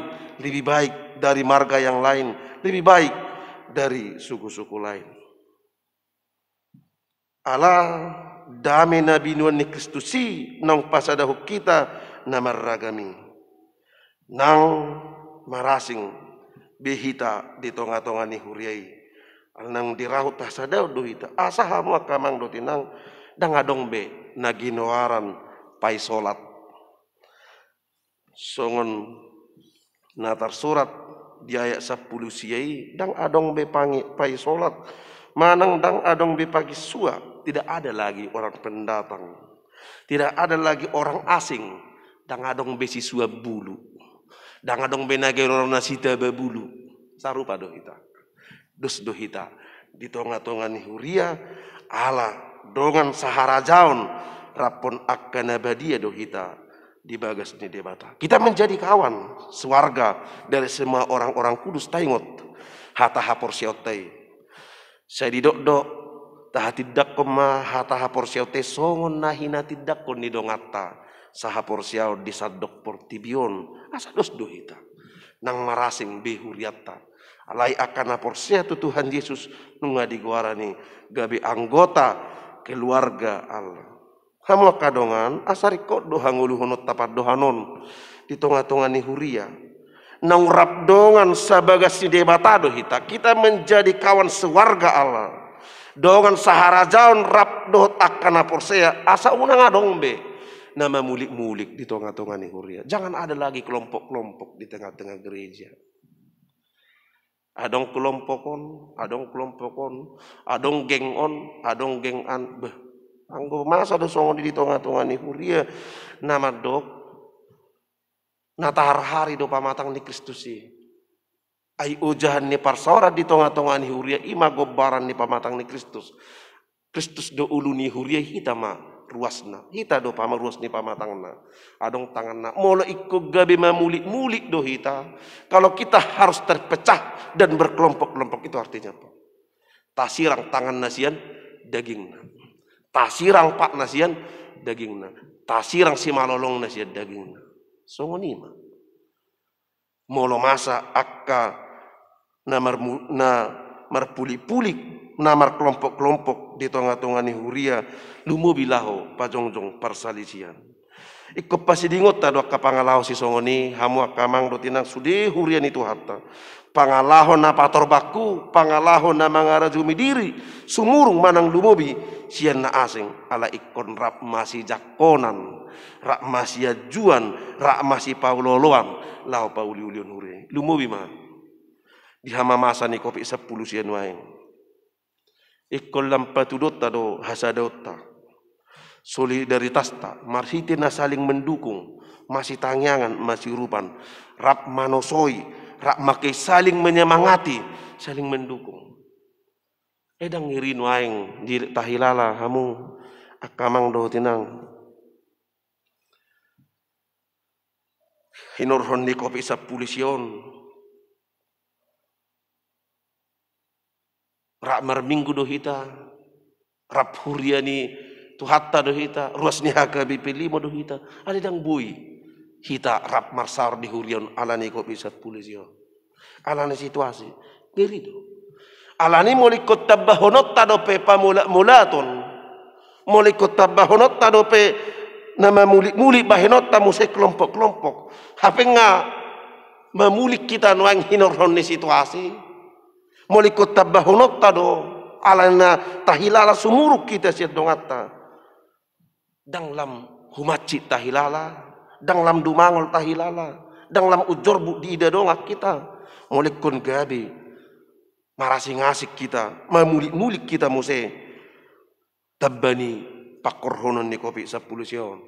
lebih baik dari marga yang lain, lebih baik dari suku-suku lain. Allah dame nabi nuan ni Kristusi nang pasadahu kita namarragami nang marasing behita di tonga-tonga ni huriai. Nang dirahut tasadaw dohita asa hamu akamang dotinang dang adong be naginoaran pai solat songon natar surat di ayat 10 siai dang adong be pai solat manang dang adong be pagi sua. Tidak ada lagi orang pendatang, tidak ada lagi orang asing, dang adong be sisua bulu, dang adong be nagero nasita babulu sarupa dohita. Dus dohita di tonga-tonga ni Huria ala dongan sahara jaun rapon akana badia dohita di bagas ni debata. Kita menjadi kawan sewarga dari semua orang-orang kudus taingot hata hapor siotai. Saya didok-dok taha tidak koma hata hapor siotai songon nahina tidak kon ni dongata sahapor siau di sadok portibion asa dos dohita nang marasing behuriata. Alai akan aporsia tu Tuhan Yesus nunga diguarani gabi anggota keluarga Allah. Hamu kadongan asari kok dohangulu honot tapat dohanon di tonga-tonga ni Huria. Nang rabdongan sabagas si debata dohita kita menjadi kawan sewarga Allah. Dongan sahara jaun rabdohot akan aporsia asa unang adong be. Nama mulik-mulik di tonga-tonga ni Huria. Jangan ada lagi kelompok-kelompok di tengah-tengah gereja. Adong kelompokon, adong gengon, adong gengan. Beh, anggo masa do songo di tonga-tonga ni Huria nama dok natahar hari do pamatang ni Kristusi. Ai ujahan ni parsora di tonga-tonga ni Huria ima gobaran ni pamatang ni Kristus. Kristus do ulu ni Huria hita ma ruasna. Hita do pama ruas ni pamatangna. Adong tanganna. Molo ikut gabi mamulik-mulik do hita. Kalau kita harus terpecah dan berkelompok-kelompok itu artinya apa? Tasirang tangan nasian dagingna. Tasirang pak nasian dagingna. Tasirang si malolong na siya dagingna. Songonima. Molo masa akka na marpulik-pulik na markelompok-kelompok di tengah-tengah ni huria lumubi laho pajongjong parsalisian. Ikop pasidingot tado akka pangalaho si songoni hamu akka mang do tinang sude huria ni tuhatta. Pangalaho na patorbaku, pangalaho na mga rajumi diri, sumurung manang lumubi, siyan na asing ala ikon rap masih jakonan, rap masih ajuan, rap masih pauloloan, lao pauli-ulion hure. Lumubi mah, di hama masa ni kopi 10 siyan waeng. Ikon lampatudot tado hasadota, solidaritas ta, marhiti na saling mendukung, masih tangyangan, masih rupan, rap manosoi, rak makai saling menyemangati, saling mendukung. Edang ngirin waeng di tahilala hamu akamang do tinang. Hinurhon ni kopi sa pulisyon. Rak marminggu do hita, rap huria ni tuhatta do hita, ruas ni hakabi pilimo do hita. Adang bui. Hita rap marsar di hurion alani kopi sa pulisyon. Alani situasi. Ngerido. Alani molikot tabahonot tado pe pamula-mulaton. Molikot tabahonot tado pe nama mulik-mulik bahenot tamu se kelompok-kelompok. Hapeng nga mamulik kita nuang hinorhon ni situasi. Molikot tabahonot tado alana tahilala sumuruk kita siya dongata. Danglam humacit tahilala. Dang lam dumangol tahilala, dang lam ujor bu di ida dongak kita, molikon gabi, marasing asik kita, mamulik-mulik kita muse, tabani pakorhonon ni kopi 10 sion.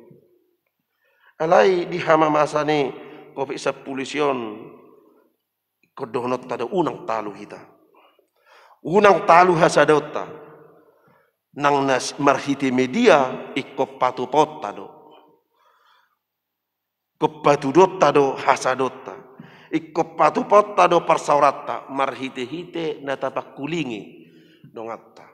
Alai di hama masa ni kopi 10 sion, kodonot tada unang talu kita, unang talu hasadota, nang nas marhiti media ikop patupot tado. Kopatudot tado hasadota, ikop patupot tado parsaurata, marhite-hite natapak kulingi dongatta.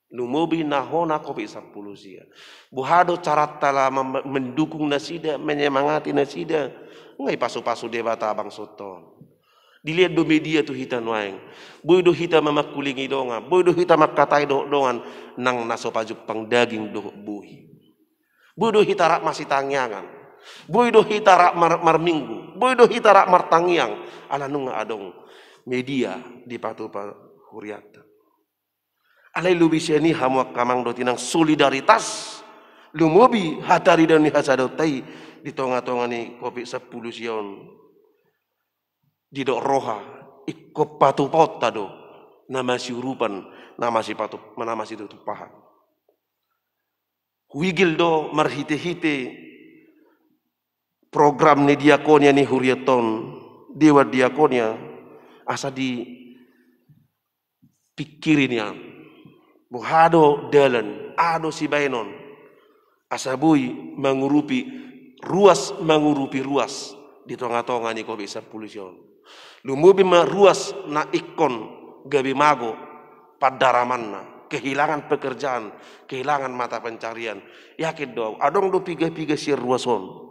Lumubi nahona kopi 10 sia. Buhado carata la mendukung nasida, menyemangati nasida. Ngai pasu-pasu debata abang soton. Dilihat do media tu hita nuaeng. Boy do hita mamakulingi donga, boy do hita makatai dongan nang nasopajuk pang daging do buhi. Boy do hita rak masih tangyangan. Boy do hitarak marminggu, boy do hitarak martangiang, ala nunga adong media di patu huriata. Alai lubi siani hamu kamang do tinang solidaritas, lumubi hatari dan ni hasadotai di tonga-tonga ni kopi 10 sion. Di dok roha ikop patu pot tado, nama si urupan, nama si patu, nama si tutupahan. Wigil do marhite-hite program ni diakonia ni huriaton dewa diakonia asa di pikirinnya buhado dalan ado si bainon asa bui mengurupi ruas di tengah-tengah ni kopi 10 sion lumubi ma ruas na ikon gabi mago padaramanna kehilangan pekerjaan kehilangan mata pencarian yakin do adong do piga-piga si ruason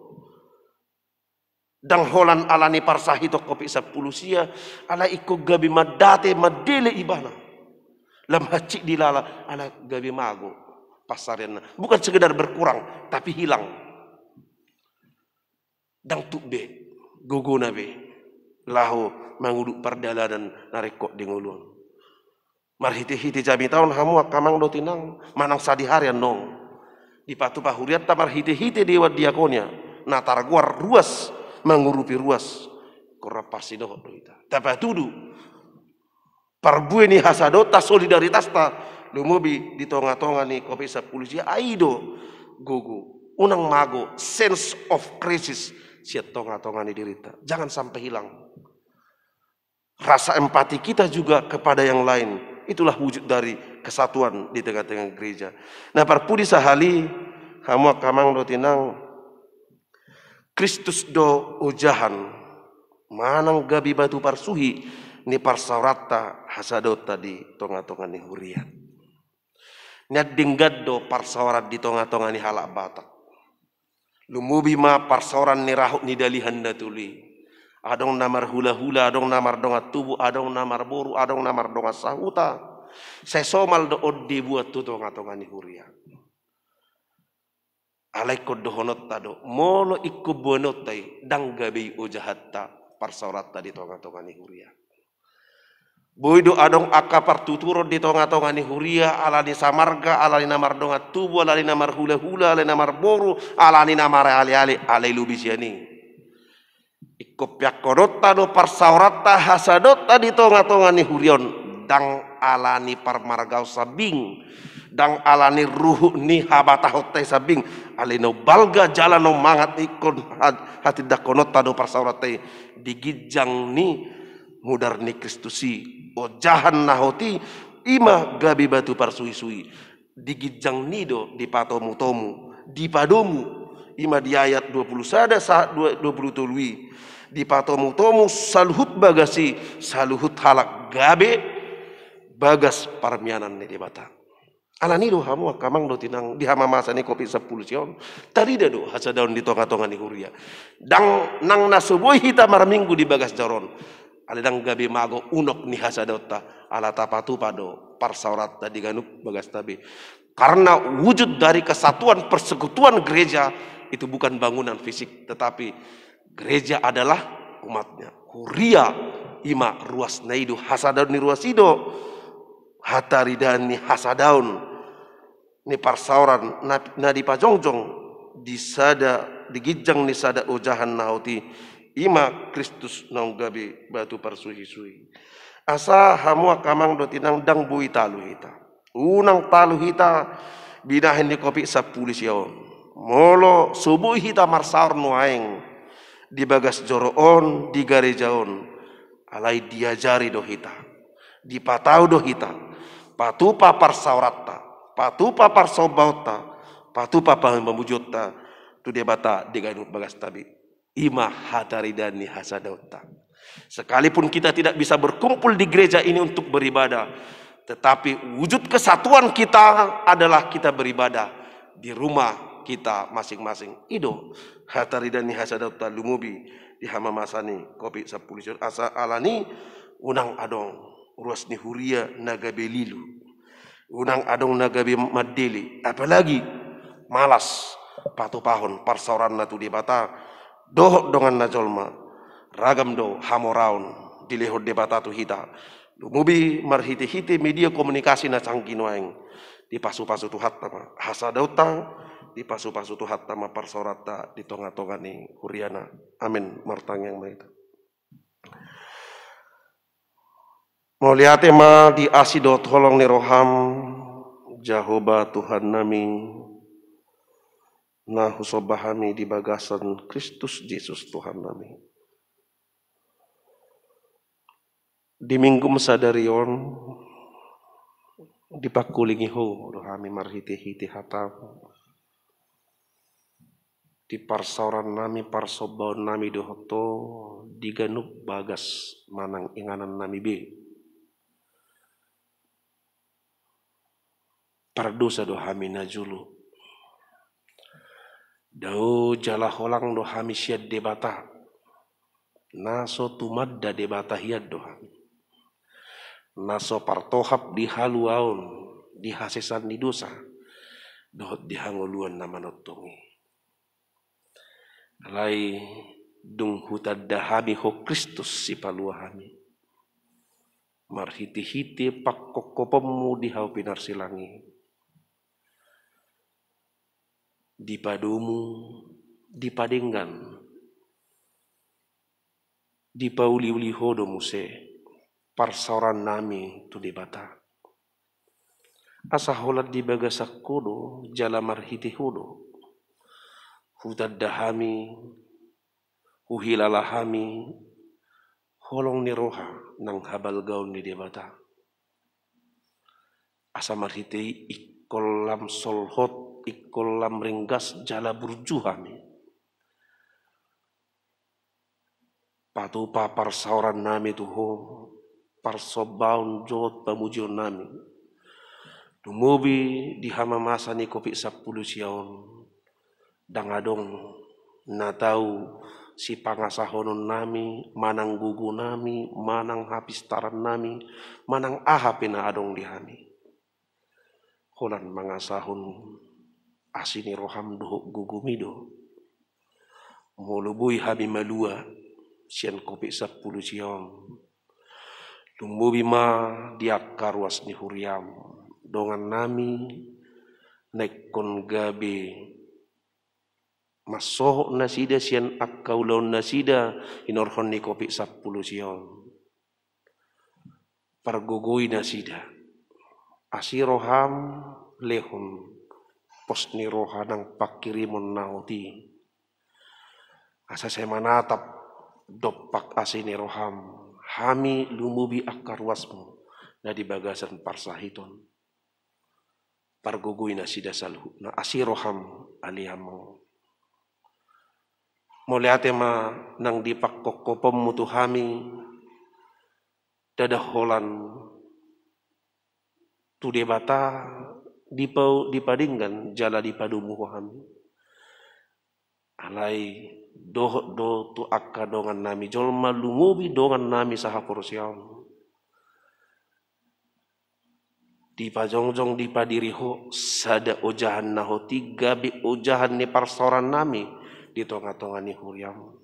dang holan alani parsahito kopi 10 sia ala ikut gabi madate madele ibana lam hacik dilala ala gabi mago pasarena bukan sekedar berkurang tapi hilang dang tukbe gogona be lahu manguduk perdalanan narekok dingulun marhiti-hiti jami tahun hamu kamang do tinang manang sadiharian nong di patu pahuriat ta marhiti-hiti dewa diakonia natar guar ruas mengurupi ruas korapasi doh doita tapi tudu parbueni hasadota solidaritas ta lumubi di tonga-tonga ni kopi 10 sia aido gogo unang mago sense of crisis sia tonga-tonga ni dirita jangan sampai hilang rasa empati kita juga kepada yang lain itulah wujud dari kesatuan di tengah-tengah gereja. Nah parpudi sahali hamu kamang do tinang Kristus do ujahan manang gabi batu parsuhi ni parsaurata hasadota di tonga-tonga ni hurian. Nya dinggad do parsaurat di tonga-tonga ni halak batak. Lumubi ma parsoran ni rahut ni dalihan datuli. Adong namar hula-hula, adong namar dongat tubuh, adong namar boru, adong namar dongat sahuta. Saya somal do oddi buat tutong atongani huria. Alai kod dohonot tado, molo ikku bonot tai, dang gabi ujahatta parsorat tadi tongatongani huria. Boydo adong akapar tuturo di tongatongani huria, alani samarga, alani namar dongat tubuh, alani namar hula-hula, alani namar boru, alani namar ali-ali, alai lubisiani. Ikopyak kodota do parsaurata hasadota di tonga-tonga ni hurion dang alani parmargau sabing dang alani ruhu ni habata hotai sabing alino balga jalano mangat ikon hati dakonota do parsaurata digijang ni mudar ni Kristusi ojahan nahoti ima gabi batu parsui-sui digijang nido di patomu tomu di padomu ima di ayat 20 sada 20 tului di patomu tomu saluhut bagasi saluhut halak gabe bagas parmianan ni debata alani do hamu kamang do tinang di hama masa ni kopi 10 sion tadi do hasa daun di tonga-tonga ni huria dang nang nasubuhi hita marminggu di bagas jaron aledang gabe mago unok ni hasa dota ala tapatu pado parsaurat tadi ganuk bagas tabe karena wujud dari kesatuan persekutuan gereja itu bukan bangunan fisik tetapi gereja adalah umatnya. Huria ima ruas naidu hasadaun ni ruas ido hataridan ni hasadaun ni parsauran na di pajongjong di sada digijang ni sada ujahan nauti ima Kristus naung gabi batu parsui-sui. Asa hamua kamang do tinang dang bui talu hita. Unang talu hita binahin di kopi 10 sion. Molo subuh hita marsaur nuaing di bagas joroon di garejaon alai diajari do hita di patau do hita patupa parsaurata patupa parsobauta patupa pamujutta tu debata di gainut bagas tabi ima hataridani hasadauta. Sekalipun kita tidak bisa berkumpul di gereja ini untuk beribadah tetapi wujud kesatuan kita adalah kita beribadah di rumah kita masing-masing. Ido hataridani hasadauta lumubi di hama masani kopi 10 asa alani unang adong ruas ni huria nagabe lilu unang adong nagabe madeli apalagi malas patu pahon parsauran natu di bata doh dongan najolma ragam do hamoraun di lehod debata tu hita lumubi marhiti-hiti media komunikasi na cangkinoeng di pasu-pasu tu hatta hasadauta di pasu-pasu tu hatta ma parsorata di tonga-tonga ni huriana amin martang yang maita mau lihat ma di asidot holong ni roham Jahoba Tuhan nami nah husobahami di bagasan Kristus Yesus Tuhan nami di minggu mesadarion di pakulingi ho rohami marhiti-hiti hatam di parsauran nami parsobaun nami dohoto diganuk bagas manang inganan nami be pardosa do hami najulu dau jala holang do hami syad debata naso tumadda debata hiad do hami naso partohap di haluaun di hasesan di dosa dohot di hangoluan namanottongi alai dung hutadda hami ho Kristus si paluahami marhiti-hiti pakkokopemu di hau pinar silangi di padumu di padenggan di pauli-uli hodo muse parsauran nami tu debata asa holat di bagasak kodo jala marhiti hodo hutadahami huhilalahami holong ni roha nang habal gaun ni debata asa marhiti ikolam solhot ikolam ringgas jala burjuhami patupa parsauran nami tuho parsobaun jot pamujion nami dumubi di hama masa ni kopi 10 siaon dangadong na tahu si pangasahonon nami, manang gugu nami, manang hapistaran nami, manang ahapin na adong dihami. Holan mangasahon asini roham dohok gugumido. Molubui habi malua sian kopi 10 siang. Lumbubi ma diak karwas ni huriam. Dongan nami nekon gabe masohok nasida sian akkaulaun nasida inorhon ni kopi 10 siang. Pargogoi nasida. Asiroham lehon pos ni roha nang pakirimon nauti. Asa saya manatap dopak asini roham. Hami lumubi akarwasmu na di bagasan parsahiton. Pargogoi nasida salhu na asiroham aliamo. Moliate ma nang dipakkokopom mutu hami dadaholan tu debata dipadinggan jala dipadumuh kami. Alai do tu akka dongan nami jolma lungubi dongan nami sahapor siam. Dipajongjong dipadiriho sada ojahan naho 3 bi ojahan ni parsoran nami di tonga-tonga ni huriam.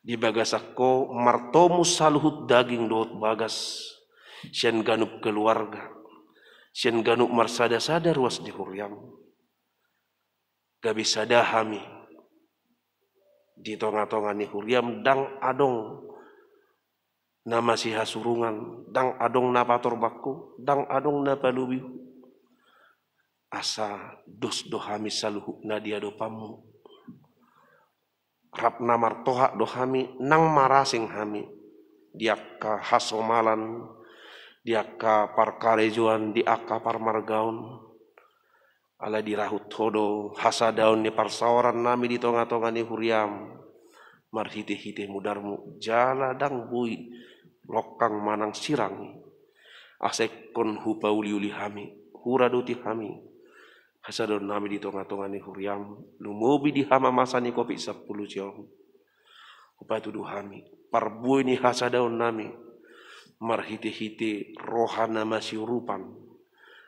Di bagasakko martomu saluhut daging dohot bagas sian ganup keluarga. Sian ganuk marsada-sada ruas di huriam. Gabi sada hami. Di tonga-tonga ni huriam dang adong nama si hasurungan. Dang adong na pator bakku. Dang adong na palubi. Asa dos do hami saluhuk na dia do pamu. Rap na martohak do hami nang marasing hami. Diakka hasomalan. Diakka parkarejuan diakka parmargaun. Ala dirahut hodo hasadaun ni parsawaran nami di tonga-tonga ni huriam. Marhite-hite mudarmu jala dang bui lokang manang sirangi. Asekon hupa uli-uli hami. Huraduti hami. Hasadon nami di tonga-tonga ni huriam. Lumubi di hama masa ni kopi 10 siang. Hupa tuduh hami. Parbui ni hasadaun nami. Marhite-hite rohana masih urupan,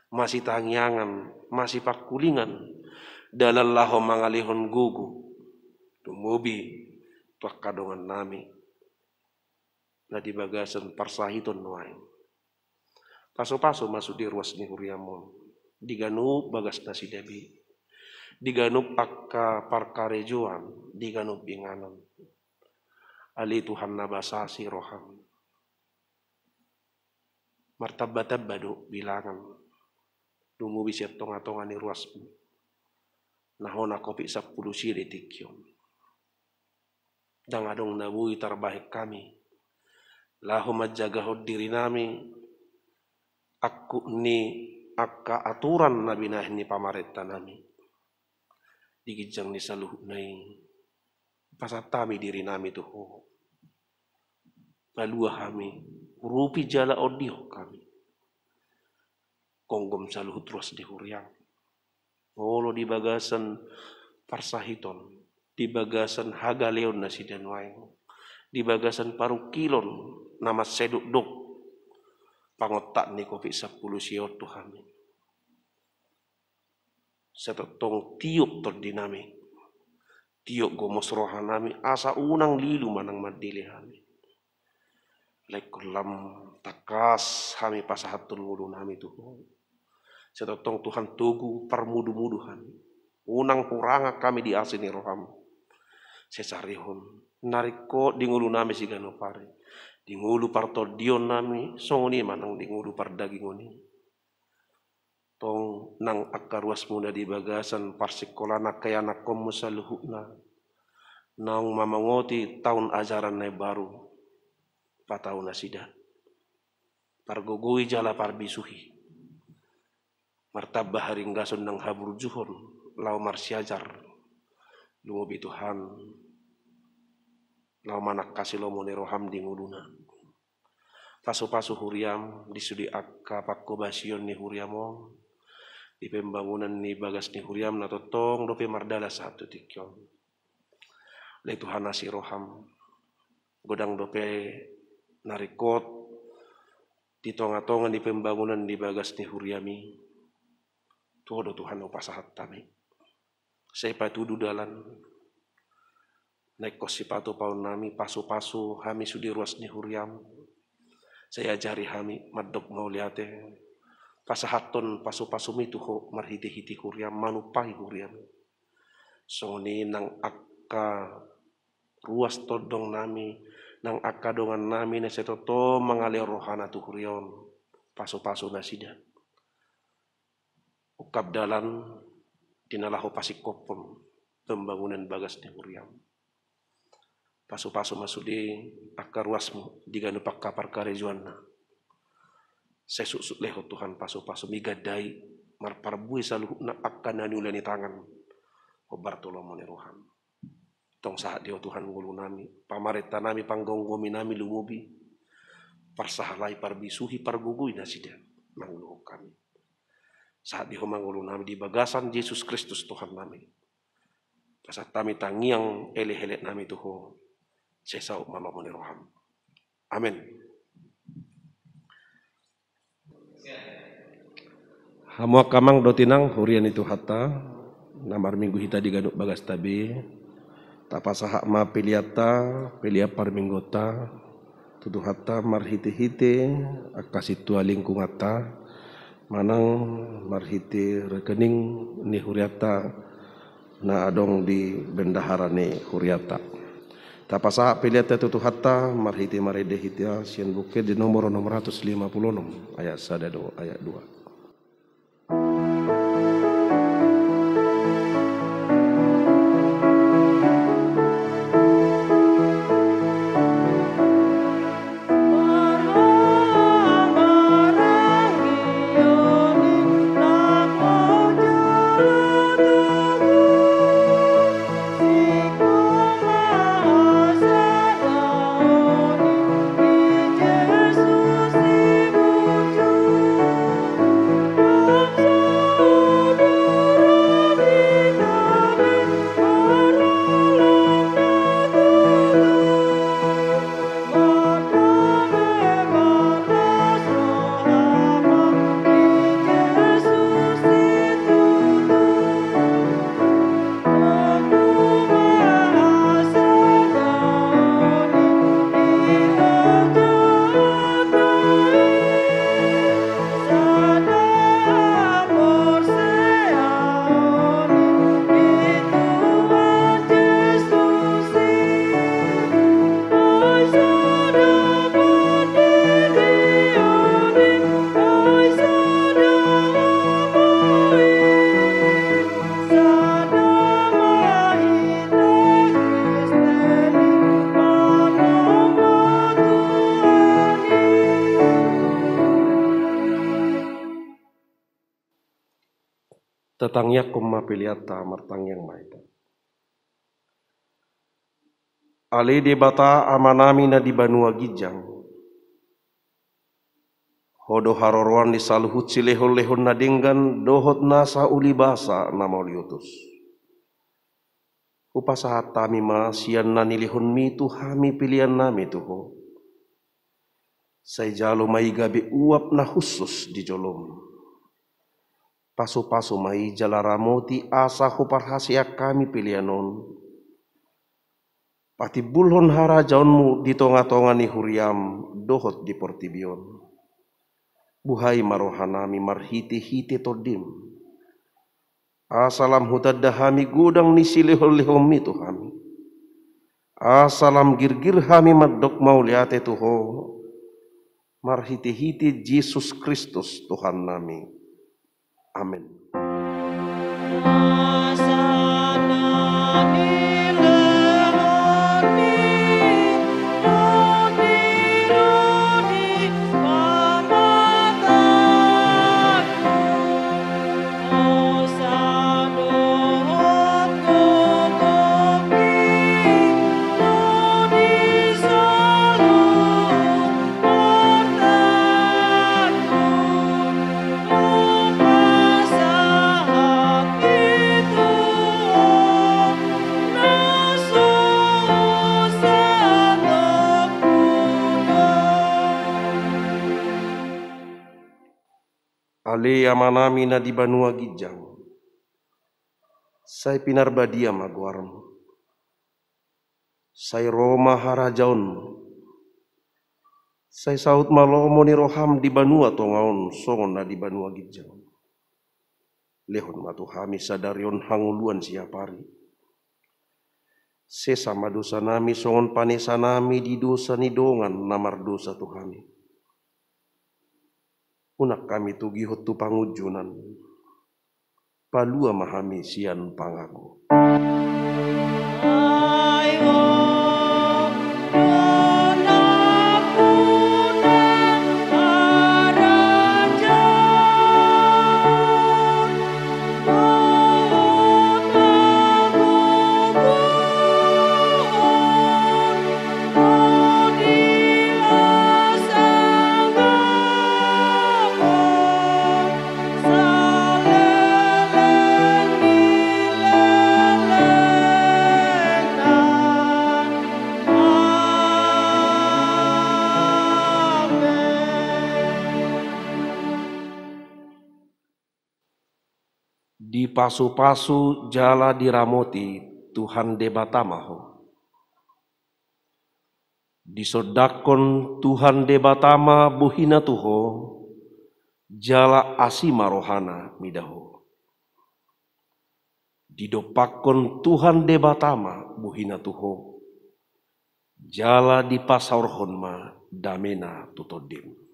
masih tangyangan, masih pakulingan, dalallaho mangalihon gugu, tumubi tuak kadongan nami, na di bagasan parsahiton nuai. Paso-paso masuk di ruas ni huriamon, diganup bagas nasi debi, diganup akka parkarejuan, diganup binganan, ali Tuhan nabasasi roham. Martabba-tabba bilangan. Lumubi siya tonga-tonga ni ruasmu. Nahona kopi 10 siri tikyon. Dangadong nabui tarbahik kami. Laho majagahod diri nami. Aku ni akka aturan na binahin ni pamareta nami. Digijang ni saluhut na pasatami diri nami tuho. Palua kami. Rupi jala odio kami. Konggom saluhut ruas di huriam. Olo di bagasan parsahiton. Di bagasan hagaleon na si Danwaing. Di bagasan parukilon nama seduk dok. Pangotak ni kopi 10 siot kami. Setotong tiup terdinami. Tiup gomos rohanami. Asa unang lilu manang madili kami. Lekolam takas kami pasahatun ngulun kami tuh. Setotong Tuhan tugu parmudu-mudu kami. Unang huranga kami di asini roham. Sesarihon. Nariko di ngulu nami si ganopare. Di ngulu partodion nami. Songoni manang di ngulu pardagingoni. Tong nang akaruas muna di bagasan parsikolana kaya nakom musaluhukna. Nang mamangoti tahun ajaran na baru. Patau nasida. Pargogoi jala parbisuhi. Martabah haringgason nang habur juhon. Lau marsiajar. Lumubi Tuhan. Lau manak kasih lomone roham di nguluna. Pasu-pasu huriam. Disudi akka pakko basion ni huriamon. di pembangunan ni bagas ni huriam na totong dope mardala satu tikyon. Le Tuhan nasi roham godang dope narikot di tonga-tonga di pembangunan di bagas ni huriami. Tuhodo Tuhan upasahat tami. Saya patudu dalan naik kos sipatu paun nami pasu-pasu hami sudi ruas ni huriam. Saya ajari hami madok mau liate pasahaton pasu-pasu mituho marhiti-hiti huriam manupai huriam. Soni nang akka ruas todong nami nang akka dongan nami na setoto mengalir rohana tu hurion pasu-pasu nasida. Ukap dalan dinalaho pasikopon pembangunan bagas ni huriam. Pasu-pasu masudi akka ruasmu diganu pakka parkare juanna. Sesuk leho Tuhan pasu-pasu migadai marparbui saluh na akka naniulani tangan. Obartolomo ni roham. Tong saat dia Tuhan ngulu nami pamareta nami panggonggomi nami lumubi parsahalai parbisuhi pargugui nasida mangulu kami. Saat dia mangulu nami di bagasan Yesus Kristus Tuhan nami. Pasat kami tangiang ele-hele nami tuho. Sesau mama moni roham. Amin. Hamua kamang dotinang hurian itu hatta namar minggu hita digaduk bagas tabi tapasahak ma piliata pilia parminggota tutu hatta marhiti-hiti akasitua lingkungata manang marhiti rekening ni huriata na adong di bendahara ni huriata. Tapasa pilihat tutu hatta marhiti marede hitia sian bukit di nomor 656 ayat 1 ayat 2. Tetangnya kumma piliata martang yang maita. Ali di bata amanami na di Banua Gijang. Hodo harorwan di saluhut si lehon-lehon na dinggan dohot nasa uli basa na mauliutus. Upasahat tami ma siyan na nilihon mi tu hami pilihan nami tuho. Say jalo may gabi uap na khusus di jolom. Pasu-pasu mai jalaramoti asa huparhasia kami pilihanon. Pati bulhon hara jaunmu di tonga-tonga ni huriam dohot di portibion. Buhai marohanami marhiti-hiti todim. Asalam hutadahami gudang ni silihol-lihom itu hami. Asalam girgir hami madok mauliate tuho. Marhiti-hiti Yesus Kristus Tuhan nami. Amin. Sa Halea manami na di banua gijang. Sai pinar badia maguarm. Sai Roma harajaun. Sai saut malomo ni roham di banua tongaon songon na di banua gijang. Lehon matu hami sadarion hanguluan siapari. Sesama dosa nami songon panesa nami di dosa nidongan namar dosa Tuhami. Unak kami tugihot tu pangujunan. Palua mahami sian pangaku. Di pasu-pasu jala diramoti Tuhan debatamaho. Disodakon Tuhan debatama buhina tuho, jala asima rohana midaho. Didopakon Tuhan debatama buhina tuho, jala di pasaurhon ma damena tutodim.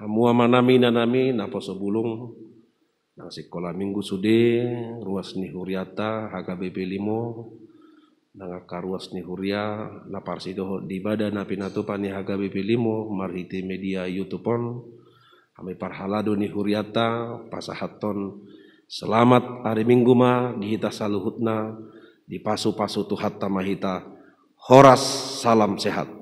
Hamua manami nanami napa sebulung nang sekolah minggu sude ruas ni huriata HKBP 5 nang ruas ni huria napar sido di badan napi natupan ni HKBP 5 marhiti media YouTubeon kami parhalado ni huriata pasahaton selamat hari minggu ma dihita saluhutna di pasu-pasu tuhatta mahita horas salam sehat.